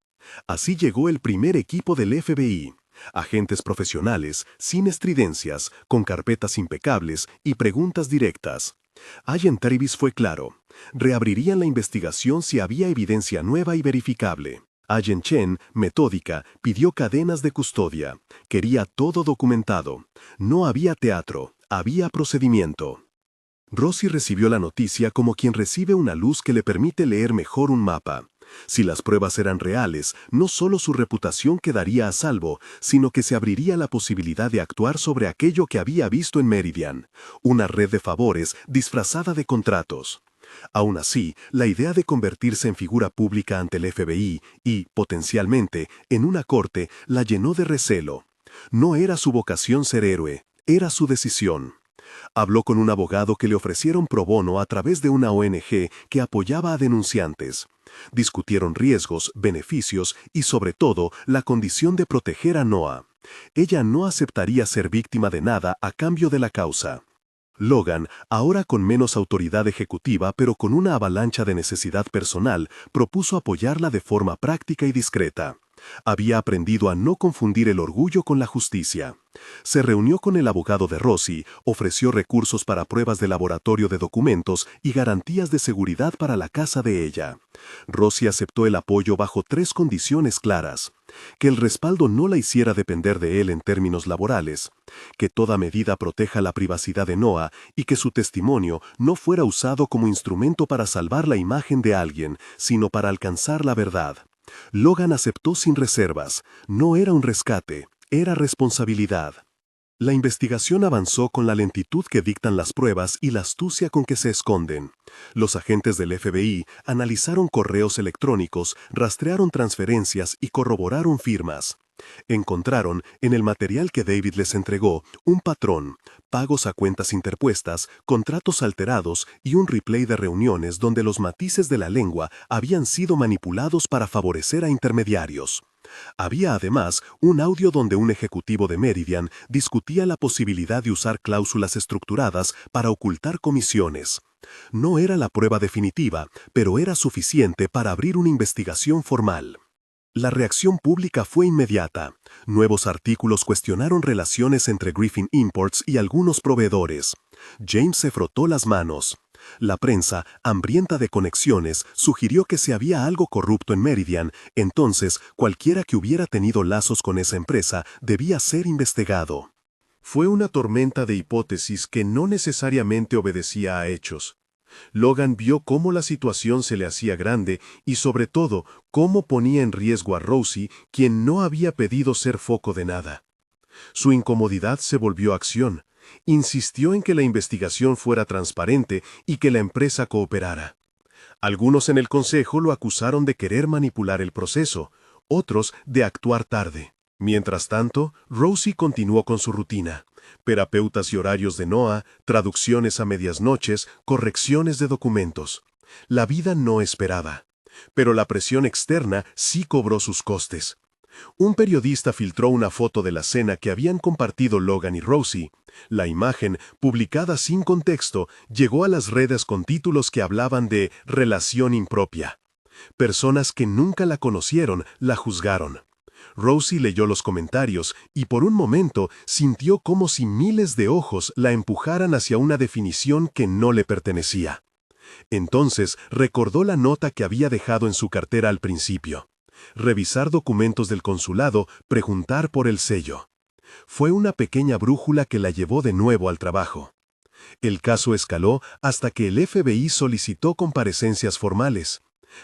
Así llegó el primer equipo del FBI. Agentes profesionales, sin estridencias, con carpetas impecables y preguntas directas. Agent Travis fue claro: reabrirían la investigación si había evidencia nueva y verificable. Agent Chen, metódica, pidió cadenas de custodia. Quería todo documentado. No había teatro, había procedimiento. Rosie recibió la noticia como quien recibe una luz que le permite leer mejor un mapa. Si las pruebas eran reales, no solo su reputación quedaría a salvo, sino que se abriría la posibilidad de actuar sobre aquello que había visto en Meridian, una red de favores disfrazada de contratos. Aún así, la idea de convertirse en figura pública ante el FBI y, potencialmente, en una corte, la llenó de recelo. No era su vocación ser héroe, era su decisión. Habló con un abogado que le ofrecieron pro bono a través de una ONG que apoyaba a denunciantes. Discutieron riesgos, beneficios y, sobre todo, la condición de proteger a Noah. Ella no aceptaría ser víctima de nada a cambio de la causa. Logan, ahora con menos autoridad ejecutiva pero con una avalancha de necesidad personal, propuso apoyarla de forma práctica y discreta. Había aprendido a no confundir el orgullo con la justicia. Se reunió con el abogado de Rosie, ofreció recursos para pruebas de laboratorio de documentos y garantías de seguridad para la casa de ella. Rosie aceptó el apoyo bajo 3 condiciones claras: que el respaldo no la hiciera depender de él en términos laborales, que toda medida proteja la privacidad de Noah y que su testimonio no fuera usado como instrumento para salvar la imagen de alguien, sino para alcanzar la verdad. Logan aceptó sin reservas. No era un rescate, era responsabilidad. La investigación avanzó con la lentitud que dictan las pruebas y la astucia con que se esconden. Los agentes del FBI analizaron correos electrónicos, rastrearon transferencias y corroboraron firmas. Encontraron, en el material que David les entregó, un patrón: pagos a cuentas interpuestas, contratos alterados y un replay de reuniones donde los matices de la lengua habían sido manipulados para favorecer a intermediarios. Había además un audio donde un ejecutivo de Meridian discutía la posibilidad de usar cláusulas estructuradas para ocultar comisiones. No era la prueba definitiva, pero era suficiente para abrir una investigación formal. La reacción pública fue inmediata. Nuevos artículos cuestionaron relaciones entre Griffin Imports y algunos proveedores. James se frotó las manos. La prensa, hambrienta de conexiones, sugirió que si había algo corrupto en Meridian, entonces cualquiera que hubiera tenido lazos con esa empresa debía ser investigado. Fue una tormenta de hipótesis que no necesariamente obedecía a hechos. Logan vio cómo la situación se le hacía grande y, sobre todo, cómo ponía en riesgo a Rosie, quien no había pedido ser foco de nada. Su incomodidad se volvió acción. Insistió en que la investigación fuera transparente y que la empresa cooperara. Algunos en el consejo lo acusaron de querer manipular el proceso, otros de actuar tarde. Mientras tanto, Rosie continuó con su rutina: terapeutas y horarios de Noah, traducciones a medias noches, correcciones de documentos. La vida no esperaba. Pero la presión externa sí cobró sus costes. Un periodista filtró una foto de la cena que habían compartido Logan y Rosie. La imagen, publicada sin contexto, llegó a las redes con títulos que hablaban de relación impropia. Personas que nunca la conocieron la juzgaron. Rosie leyó los comentarios y por un momento sintió como si miles de ojos la empujaran hacia una definición que no le pertenecía. Entonces recordó la nota que había dejado en su cartera al principio. Revisar documentos del consulado, preguntar por el sello. Fue una pequeña brújula que la llevó de nuevo al trabajo. El caso escaló hasta que el FBI solicitó comparecencias formales.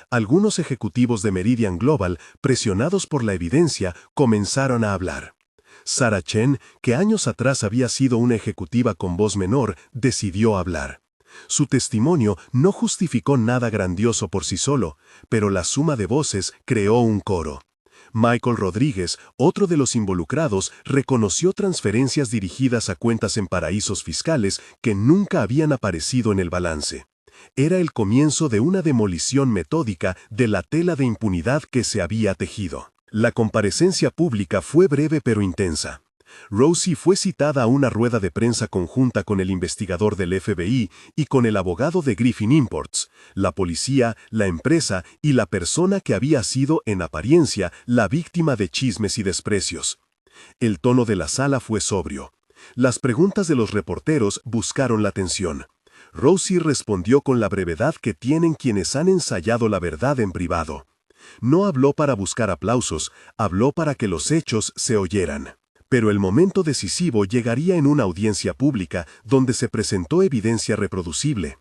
Algunos ejecutivos de Meridian Global, presionados por la evidencia, comenzaron a hablar. Sarah Chen, que años atrás había sido una ejecutiva con voz menor, decidió hablar. Su testimonio no justificó nada grandioso por sí solo, pero la suma de voces creó un coro. Michael Rodríguez, otro de los involucrados, reconoció transferencias dirigidas a cuentas en paraísos fiscales que nunca habían aparecido en el balance. Era el comienzo de una demolición metódica de la tela de impunidad que se había tejido. La comparecencia pública fue breve pero intensa. Rosie fue citada a una rueda de prensa conjunta con el investigador del FBI y con el abogado de Griffin Imports, la policía, la empresa y la persona que había sido, en apariencia, la víctima de chismes y desprecios. El tono de la sala fue sobrio. Las preguntas de los reporteros buscaron la atención. Rosie respondió con la brevedad que tienen quienes han ensayado la verdad en privado. No habló para buscar aplausos, habló para que los hechos se oyeran. Pero el momento decisivo llegaría en una audiencia pública donde se presentó evidencia reproducible.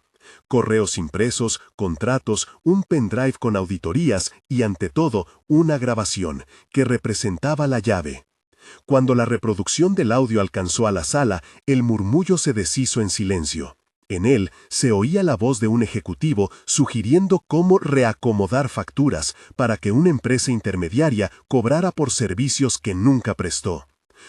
Correos impresos, contratos, un pendrive con auditorías y, ante todo, una grabación que representaba la llave. Cuando la reproducción del audio alcanzó a la sala, el murmullo se deshizo en silencio. En él se oía la voz de un ejecutivo sugiriendo cómo reacomodar facturas para que una empresa intermediaria cobrara por servicios que nunca prestó.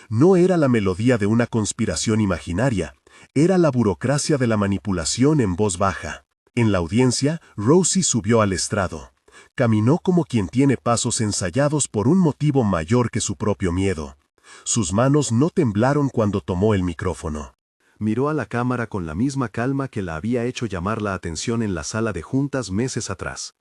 No era la melodía de una conspiración imaginaria, era la burocracia de la manipulación en voz baja. En la audiencia, Rosie subió al estrado. Caminó como quien tiene pasos ensayados por un motivo mayor que su propio miedo. Sus manos no temblaron cuando tomó el micrófono. Miró a la cámara con la misma calma que la había hecho llamar la atención en la sala de juntas meses atrás.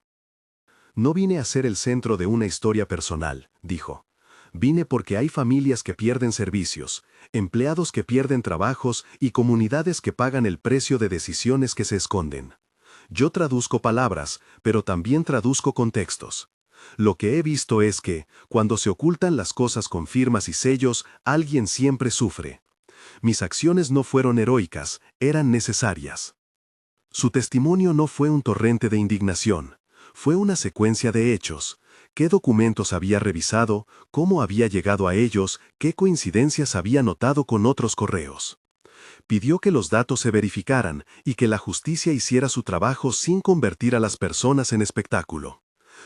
No vine a ser el centro de una historia personal, dijo. Vine porque hay familias que pierden servicios, empleados que pierden trabajos y comunidades que pagan el precio de decisiones que se esconden. Yo traduzco palabras, pero también traduzco contextos. Lo que he visto es que, cuando se ocultan las cosas con firmas y sellos, alguien siempre sufre. Mis acciones no fueron heroicas, eran necesarias. Su testimonio no fue un torrente de indignación, fue una secuencia de hechos. ¿Qué documentos había revisado? ¿Cómo había llegado a ellos? ¿Qué coincidencias había notado con otros correos? Pidió que los datos se verificaran y que la justicia hiciera su trabajo sin convertir a las personas en espectáculo.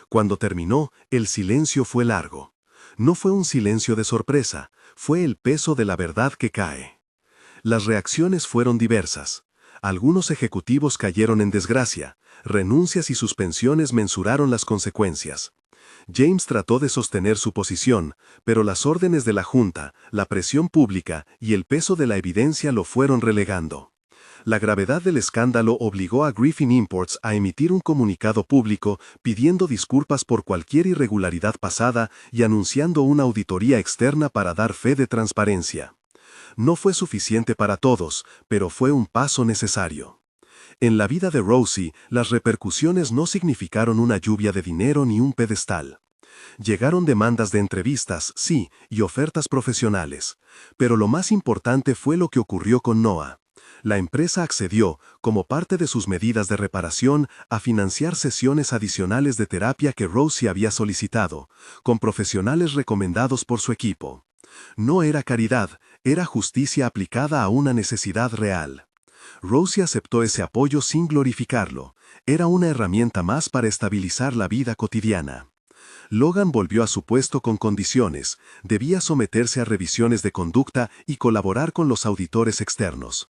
Cuando terminó, el silencio fue largo. No fue un silencio de sorpresa, fue el peso de la verdad que cae. Las reacciones fueron diversas. Algunos ejecutivos cayeron en desgracia, renuncias y suspensiones mensuraron las consecuencias. James trató de sostener su posición, pero las órdenes de la Junta, la presión pública y el peso de la evidencia lo fueron relegando. La gravedad del escándalo obligó a Griffin Imports a emitir un comunicado público pidiendo disculpas por cualquier irregularidad pasada y anunciando una auditoría externa para dar fe de transparencia. No fue suficiente para todos, pero fue un paso necesario. En la vida de Rosie, las repercusiones no significaron una lluvia de dinero ni un pedestal. Llegaron demandas de entrevistas, sí, y ofertas profesionales, pero lo más importante fue lo que ocurrió con Noah. La empresa accedió, como parte de sus medidas de reparación, a financiar sesiones adicionales de terapia que Rosie había solicitado, con profesionales recomendados por su equipo. No era caridad, era justicia aplicada a una necesidad real. Rosie aceptó ese apoyo sin glorificarlo. Era una herramienta más para estabilizar la vida cotidiana. Logan volvió a su puesto con condiciones. Debía someterse a revisiones de conducta y colaborar con los auditores externos.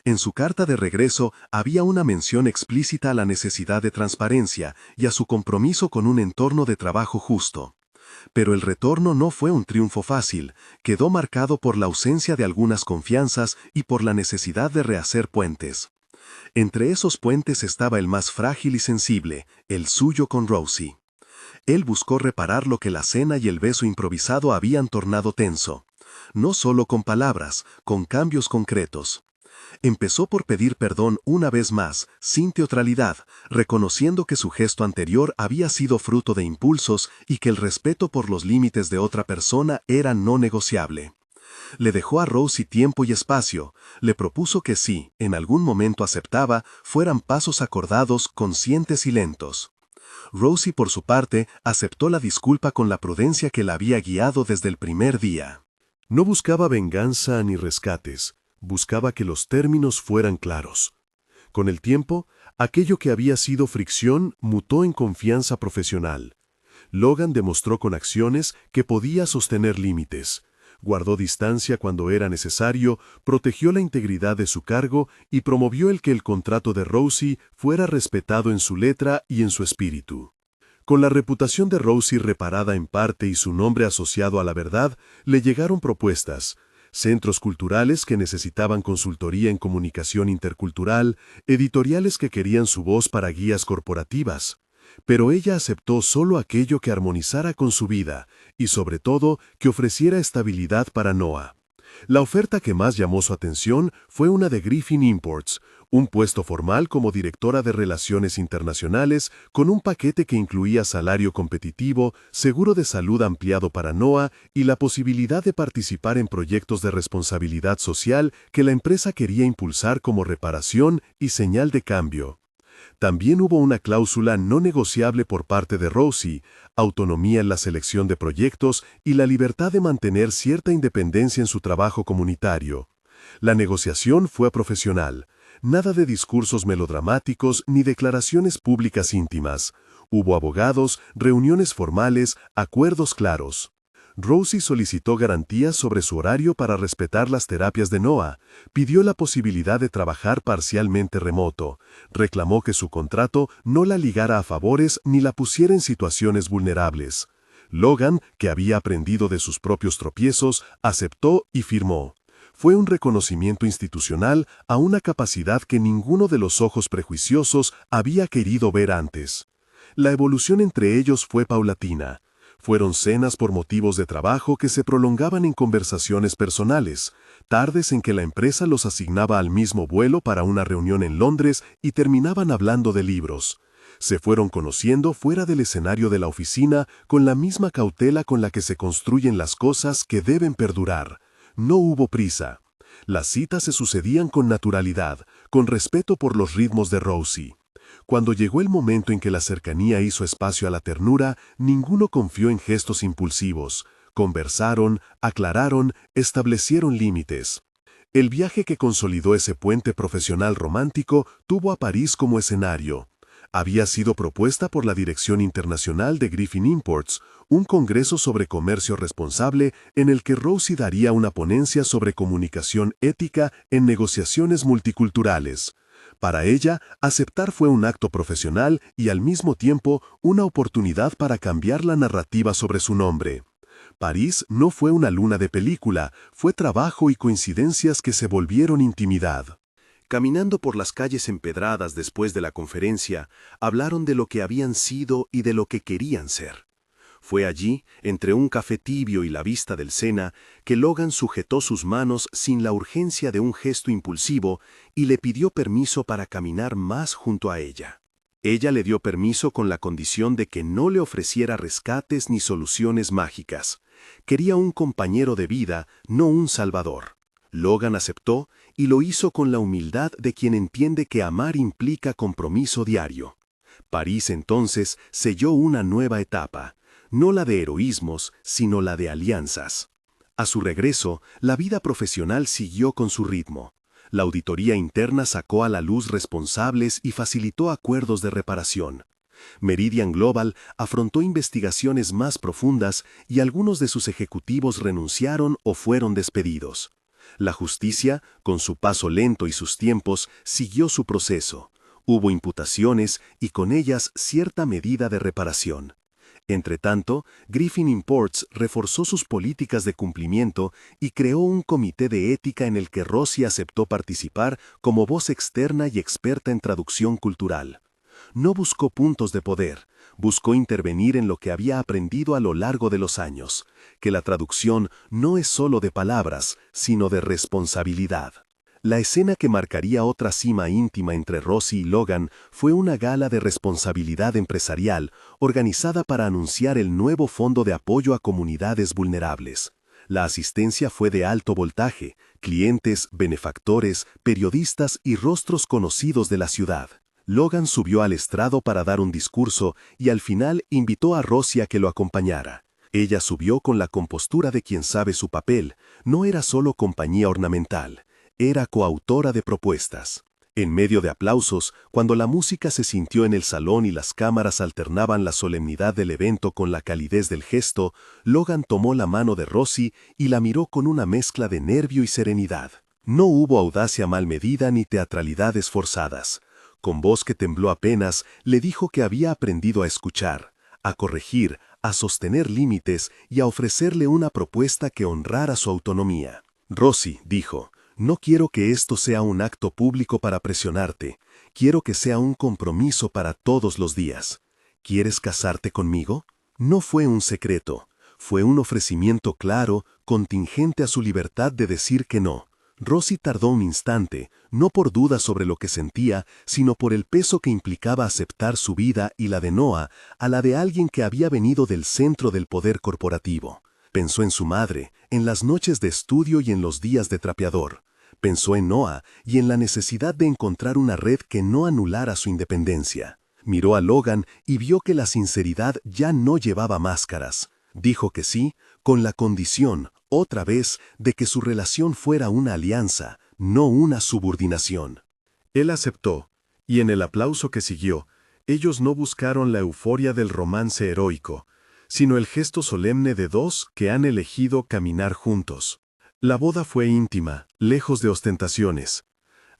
En su carta de regreso había una mención explícita a la necesidad de transparencia y a su compromiso con un entorno de trabajo justo. Pero el retorno no fue un triunfo fácil, quedó marcado por la ausencia de algunas confianzas y por la necesidad de rehacer puentes. Entre esos puentes estaba el más frágil y sensible, el suyo con Rosie. Él buscó reparar lo que la cena y el beso improvisado habían tornado tenso. No solo con palabras, con cambios concretos. Empezó por pedir perdón una vez más, sin teatralidad, reconociendo que su gesto anterior había sido fruto de impulsos y que el respeto por los límites de otra persona era no negociable. Le dejó a Rosie tiempo y espacio, le propuso que si, en algún momento aceptaba, fueran pasos acordados, conscientes y lentos. Rosie, por su parte, aceptó la disculpa con la prudencia que la había guiado desde el primer día. No buscaba venganza ni rescates, buscaba que los términos fueran claros. Con el tiempo, aquello que había sido fricción mutó en confianza profesional. Logan demostró con acciones que podía sostener límites. Guardó distancia cuando era necesario, protegió la integridad de su cargo y promovió el que el contrato de Rosie fuera respetado en su letra y en su espíritu. Con la reputación de Rosie reparada en parte y su nombre asociado a la verdad, le llegaron propuestas. Centros culturales que necesitaban consultoría en comunicación intercultural, editoriales que querían su voz para guías corporativas. Pero ella aceptó solo aquello que armonizara con su vida y, sobre todo, que ofreciera estabilidad para Noah. La oferta que más llamó su atención fue una de Griffin Imports, un puesto formal como directora de Relaciones Internacionales con un paquete que incluía salario competitivo, seguro de salud ampliado para Noah y la posibilidad de participar en proyectos de responsabilidad social que la empresa quería impulsar como reparación y señal de cambio. También hubo una cláusula no negociable por parte de Rosie, autonomía en la selección de proyectos y la libertad de mantener cierta independencia en su trabajo comunitario. La negociación fue profesional. Nada de discursos melodramáticos ni declaraciones públicas íntimas. Hubo abogados, reuniones formales, acuerdos claros. Rosie solicitó garantías sobre su horario para respetar las terapias de Noah, pidió la posibilidad de trabajar parcialmente remoto, reclamó que su contrato no la ligara a favores ni la pusiera en situaciones vulnerables. Logan, que había aprendido de sus propios tropiezos, aceptó y firmó. Fue un reconocimiento institucional a una capacidad que ninguno de los ojos prejuiciosos había querido ver antes. La evolución entre ellos fue paulatina. Fueron cenas por motivos de trabajo que se prolongaban en conversaciones personales, tardes en que la empresa los asignaba al mismo vuelo para una reunión en Londres y terminaban hablando de libros. Se fueron conociendo fuera del escenario de la oficina con la misma cautela con la que se construyen las cosas que deben perdurar. No hubo prisa. Las citas se sucedían con naturalidad, con respeto por los ritmos de Rosie. Cuando llegó el momento en que la cercanía hizo espacio a la ternura, ninguno confió en gestos impulsivos. Conversaron, aclararon, establecieron límites. El viaje que consolidó ese puente profesional romántico tuvo a París como escenario. Había sido propuesta por la Dirección Internacional de Griffin Imports, un congreso sobre comercio responsable en el que Rosie daría una ponencia sobre comunicación ética en negociaciones multiculturales. Para ella, aceptar fue un acto profesional y al mismo tiempo una oportunidad para cambiar la narrativa sobre su nombre. París no fue una luna de película, fue trabajo y coincidencias que se volvieron intimidad. Caminando por las calles empedradas después de la conferencia, hablaron de lo que habían sido y de lo que querían ser. Fue allí, entre un café tibio y la vista del Sena, que Logan sujetó sus manos sin la urgencia de un gesto impulsivo y le pidió permiso para caminar más junto a ella. Ella le dio permiso con la condición de que no le ofreciera rescates ni soluciones mágicas. Quería un compañero de vida, no un salvador. Logan aceptó y lo hizo con la humildad de quien entiende que amar implica compromiso diario. París entonces selló una nueva etapa. No la de heroísmos, sino la de alianzas. A su regreso, la vida profesional siguió con su ritmo. La auditoría interna sacó a la luz responsables y facilitó acuerdos de reparación. Meridian Global afrontó investigaciones más profundas y algunos de sus ejecutivos renunciaron o fueron despedidos. La justicia, con su paso lento y sus tiempos, siguió su proceso. Hubo imputaciones y con ellas cierta medida de reparación. Entretanto, Griffin Imports reforzó sus políticas de cumplimiento y creó un comité de ética en el que Rosie aceptó participar como voz externa y experta en traducción cultural. no buscó puntos de poder, buscó intervenir en lo que había aprendido a lo largo de los años, que la traducción no es solo de palabras, sino de responsabilidad. La escena que marcaría otra cima íntima entre Rosie y Logan fue una gala de responsabilidad empresarial organizada para anunciar el nuevo fondo de apoyo a comunidades vulnerables. La asistencia fue de alto voltaje, clientes, benefactores, periodistas y rostros conocidos de la ciudad. Logan subió al estrado para dar un discurso y al final invitó a Rosie a que lo acompañara. Ella subió con la compostura de quien sabe su papel, no era solo compañía ornamental. Era coautora de propuestas. En medio de aplausos, cuando la música se sintió en el salón y las cámaras alternaban la solemnidad del evento con la calidez del gesto, Logan tomó la mano de Rosie y la miró con una mezcla de nervio y serenidad. No hubo audacia mal medida ni teatralidades forzadas. Con voz que tembló apenas, le dijo que había aprendido a escuchar, a corregir, a sostener límites y a ofrecerle una propuesta que honrara su autonomía. Rosie, dijo, no quiero que esto sea un acto público para presionarte. Quiero que sea un compromiso para todos los días. ¿Quieres casarte conmigo? No fue un secreto. Fue un ofrecimiento claro, contingente a su libertad de decir que no. Rosie tardó un instante, no por dudas sobre lo que sentía, sino por el peso que implicaba aceptar su vida y la de Noah a la de alguien que había venido del centro del poder corporativo. Pensó en su madre, en las noches de estudio y en los días de trapeador. Pensó en Noah y en la necesidad de encontrar una red que no anulara su independencia. Miró a Logan y vio que la sinceridad ya no llevaba máscaras. Dijo que sí, con la condición, otra vez, de que su relación fuera una alianza, no una subordinación. Él aceptó, y en el aplauso que siguió, ellos no buscaron la euforia del romance heroico, sino el gesto solemne de dos que han elegido caminar juntos. La boda fue íntima, lejos de ostentaciones.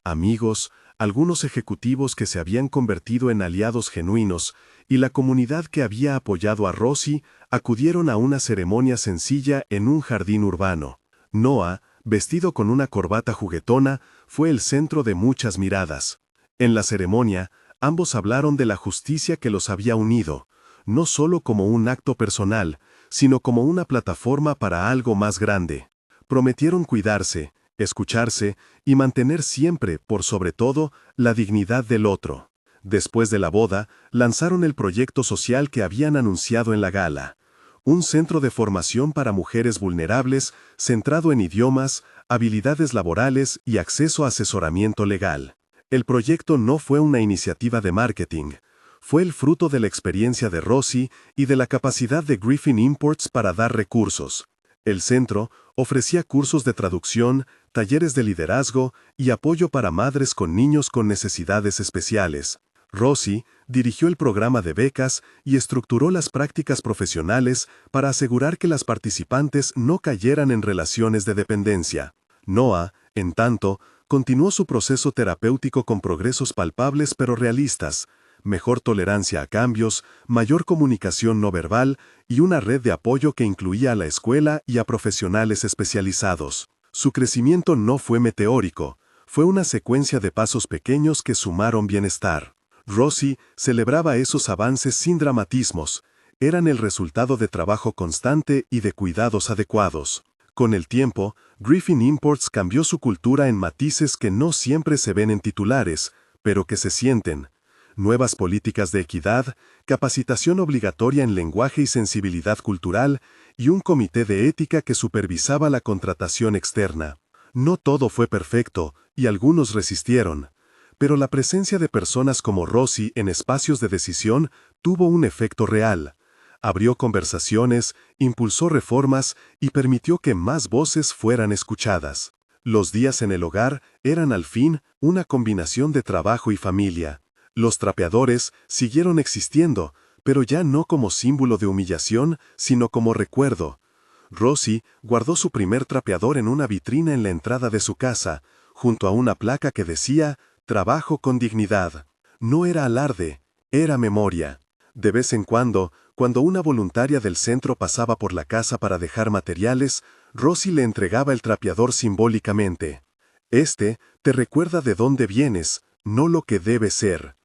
Amigos, algunos ejecutivos que se habían convertido en aliados genuinos, y la comunidad que había apoyado a Rosie acudieron a una ceremonia sencilla en un jardín urbano. Noah, vestido con una corbata juguetona, fue el centro de muchas miradas. En la ceremonia, ambos hablaron de la justicia que los había unido, no solo como un acto personal, sino como una plataforma para algo más grande. Prometieron cuidarse, escucharse y mantener siempre, por sobre todo, la dignidad del otro. Después de la boda, lanzaron el proyecto social que habían anunciado en la gala. Un centro de formación para mujeres vulnerables centrado en idiomas, habilidades laborales y acceso a asesoramiento legal. El proyecto no fue una iniciativa de marketing. Fue el fruto de la experiencia de Rosie y de la capacidad de Griffin Imports para dar recursos. El centro ofrecía cursos de traducción, talleres de liderazgo y apoyo para madres con niños con necesidades especiales. Rosie dirigió el programa de becas y estructuró las prácticas profesionales para asegurar que las participantes no cayeran en relaciones de dependencia. Noah, en tanto, continuó su proceso terapéutico con progresos palpables pero realistas, mejor tolerancia a cambios, mayor comunicación no verbal y una red de apoyo que incluía a la escuela y a profesionales especializados. Su crecimiento no fue meteórico, fue una secuencia de pasos pequeños que sumaron bienestar. Rosie celebraba esos avances sin dramatismos, eran el resultado de trabajo constante y de cuidados adecuados. Con el tiempo, Griffin Imports cambió su cultura en matices que no siempre se ven en titulares, pero que se sienten. Nuevas políticas de equidad, capacitación obligatoria en lenguaje y sensibilidad cultural, y un comité de ética que supervisaba la contratación externa. No todo fue perfecto, y algunos resistieron. Pero la presencia de personas como Rosie en espacios de decisión tuvo un efecto real. Abrió conversaciones, impulsó reformas y permitió que más voces fueran escuchadas. Los días en el hogar eran al fin una combinación de trabajo y familia. Los trapeadores siguieron existiendo, pero ya no como símbolo de humillación, sino como recuerdo. Rosie guardó su primer trapeador en una vitrina en la entrada de su casa, junto a una placa que decía «Trabajo con dignidad». No era alarde, era memoria. De vez en cuando una voluntaria del centro pasaba por la casa para dejar materiales, Rosie le entregaba el trapeador simbólicamente. Este te recuerda de dónde vienes, no lo que debe ser.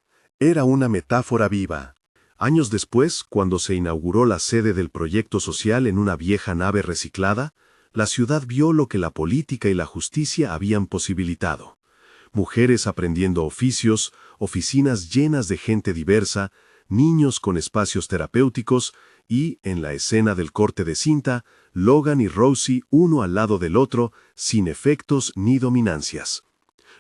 Era una metáfora viva. Años después, cuando se inauguró la sede del proyecto social en una vieja nave reciclada, la ciudad vio lo que la política y la justicia habían posibilitado. Mujeres aprendiendo oficios, oficinas llenas de gente diversa, niños con espacios terapéuticos y, en la escena del corte de cinta, Logan y Rosie uno al lado del otro, sin efectos ni dominancias.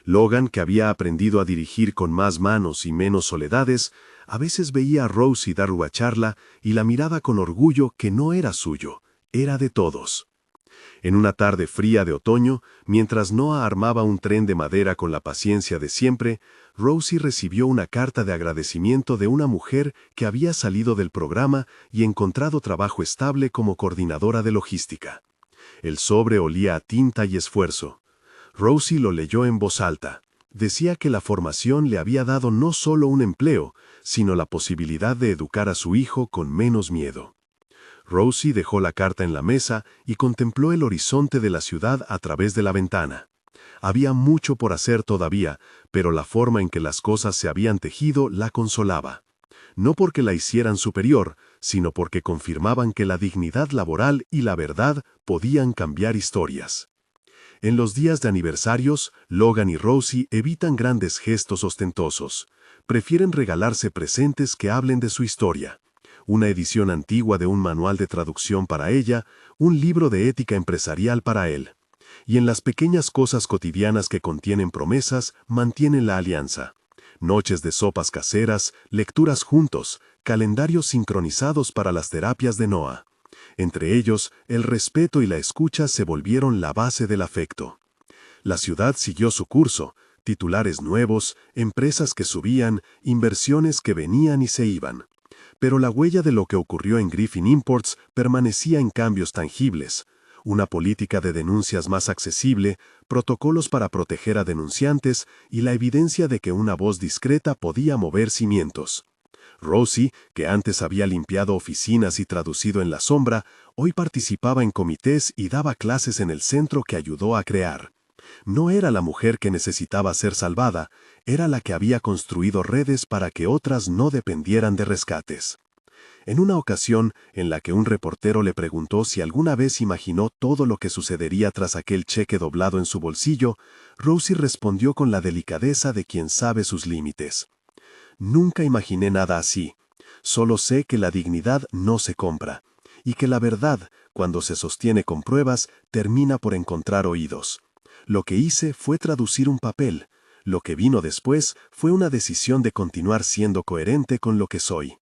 Logan, que había aprendido a dirigir con más manos y menos soledades, a veces veía a Rosie dar una charla y la miraba con orgullo que no era suyo, era de todos. En una tarde fría de otoño, mientras Noah armaba un tren de madera con la paciencia de siempre, Rosie recibió una carta de agradecimiento de una mujer que había salido del programa y encontrado trabajo estable como coordinadora de logística. El sobre olía a tinta y esfuerzo. Rosie lo leyó en voz alta. Decía que la formación le había dado no solo un empleo, sino la posibilidad de educar a su hijo con menos miedo. Rosie dejó la carta en la mesa y contempló el horizonte de la ciudad a través de la ventana. Había mucho por hacer todavía, pero la forma en que las cosas se habían tejido la consolaba. No porque la hicieran superior, sino porque confirmaban que la dignidad laboral y la verdad podían cambiar historias. En los días de aniversarios, Logan y Rosie evitan grandes gestos ostentosos. Prefieren regalarse presentes que hablen de su historia. Una edición antigua de un manual de traducción para ella, un libro de ética empresarial para él. Y en las pequeñas cosas cotidianas que contienen promesas, mantienen la alianza. Noches de sopas caseras, lecturas juntos, calendarios sincronizados para las terapias de Noah. Entre ellos, el respeto y la escucha se volvieron la base del afecto. La ciudad siguió su curso, titulares nuevos, empresas que subían, inversiones que venían y se iban. Pero la huella de lo que ocurrió en Griffin Imports permanecía en cambios tangibles. Una política de denuncias más accesible, protocolos para proteger a denunciantes y la evidencia de que una voz discreta podía mover cimientos. Rosie, que antes había limpiado oficinas y traducido en la sombra, hoy participaba en comités y daba clases en el centro que ayudó a crear. No era la mujer que necesitaba ser salvada, era la que había construido redes para que otras no dependieran de rescates. En una ocasión en la que un reportero le preguntó si alguna vez imaginó todo lo que sucedería tras aquel cheque doblado en su bolsillo, Rosie respondió con la delicadeza de quien sabe sus límites. Nunca imaginé nada así. Solo sé que la dignidad no se compra, y que la verdad, cuando se sostiene con pruebas, termina por encontrar oídos. Lo que hice fue traducir un papel. Lo que vino después fue una decisión de continuar siendo coherente con lo que soy.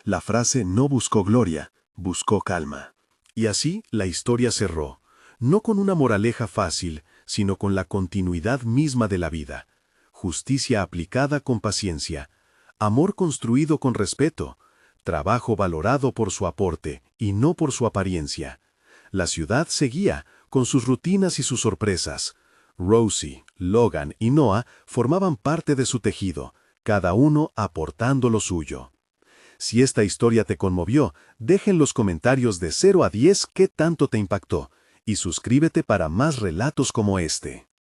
La frase no buscó gloria, buscó calma. Y así la historia cerró, no con una moraleja fácil, sino con la continuidad misma de la vida. Justicia aplicada con paciencia, amor construido con respeto, trabajo valorado por su aporte y no por su apariencia. La ciudad seguía, con sus rutinas y sus sorpresas. Rosie, Logan y Noah formaban parte de su tejido, cada uno aportando lo suyo. Si esta historia te conmovió, deja en los comentarios de 0 a 10 qué tanto te impactó, y suscríbete para más relatos como este.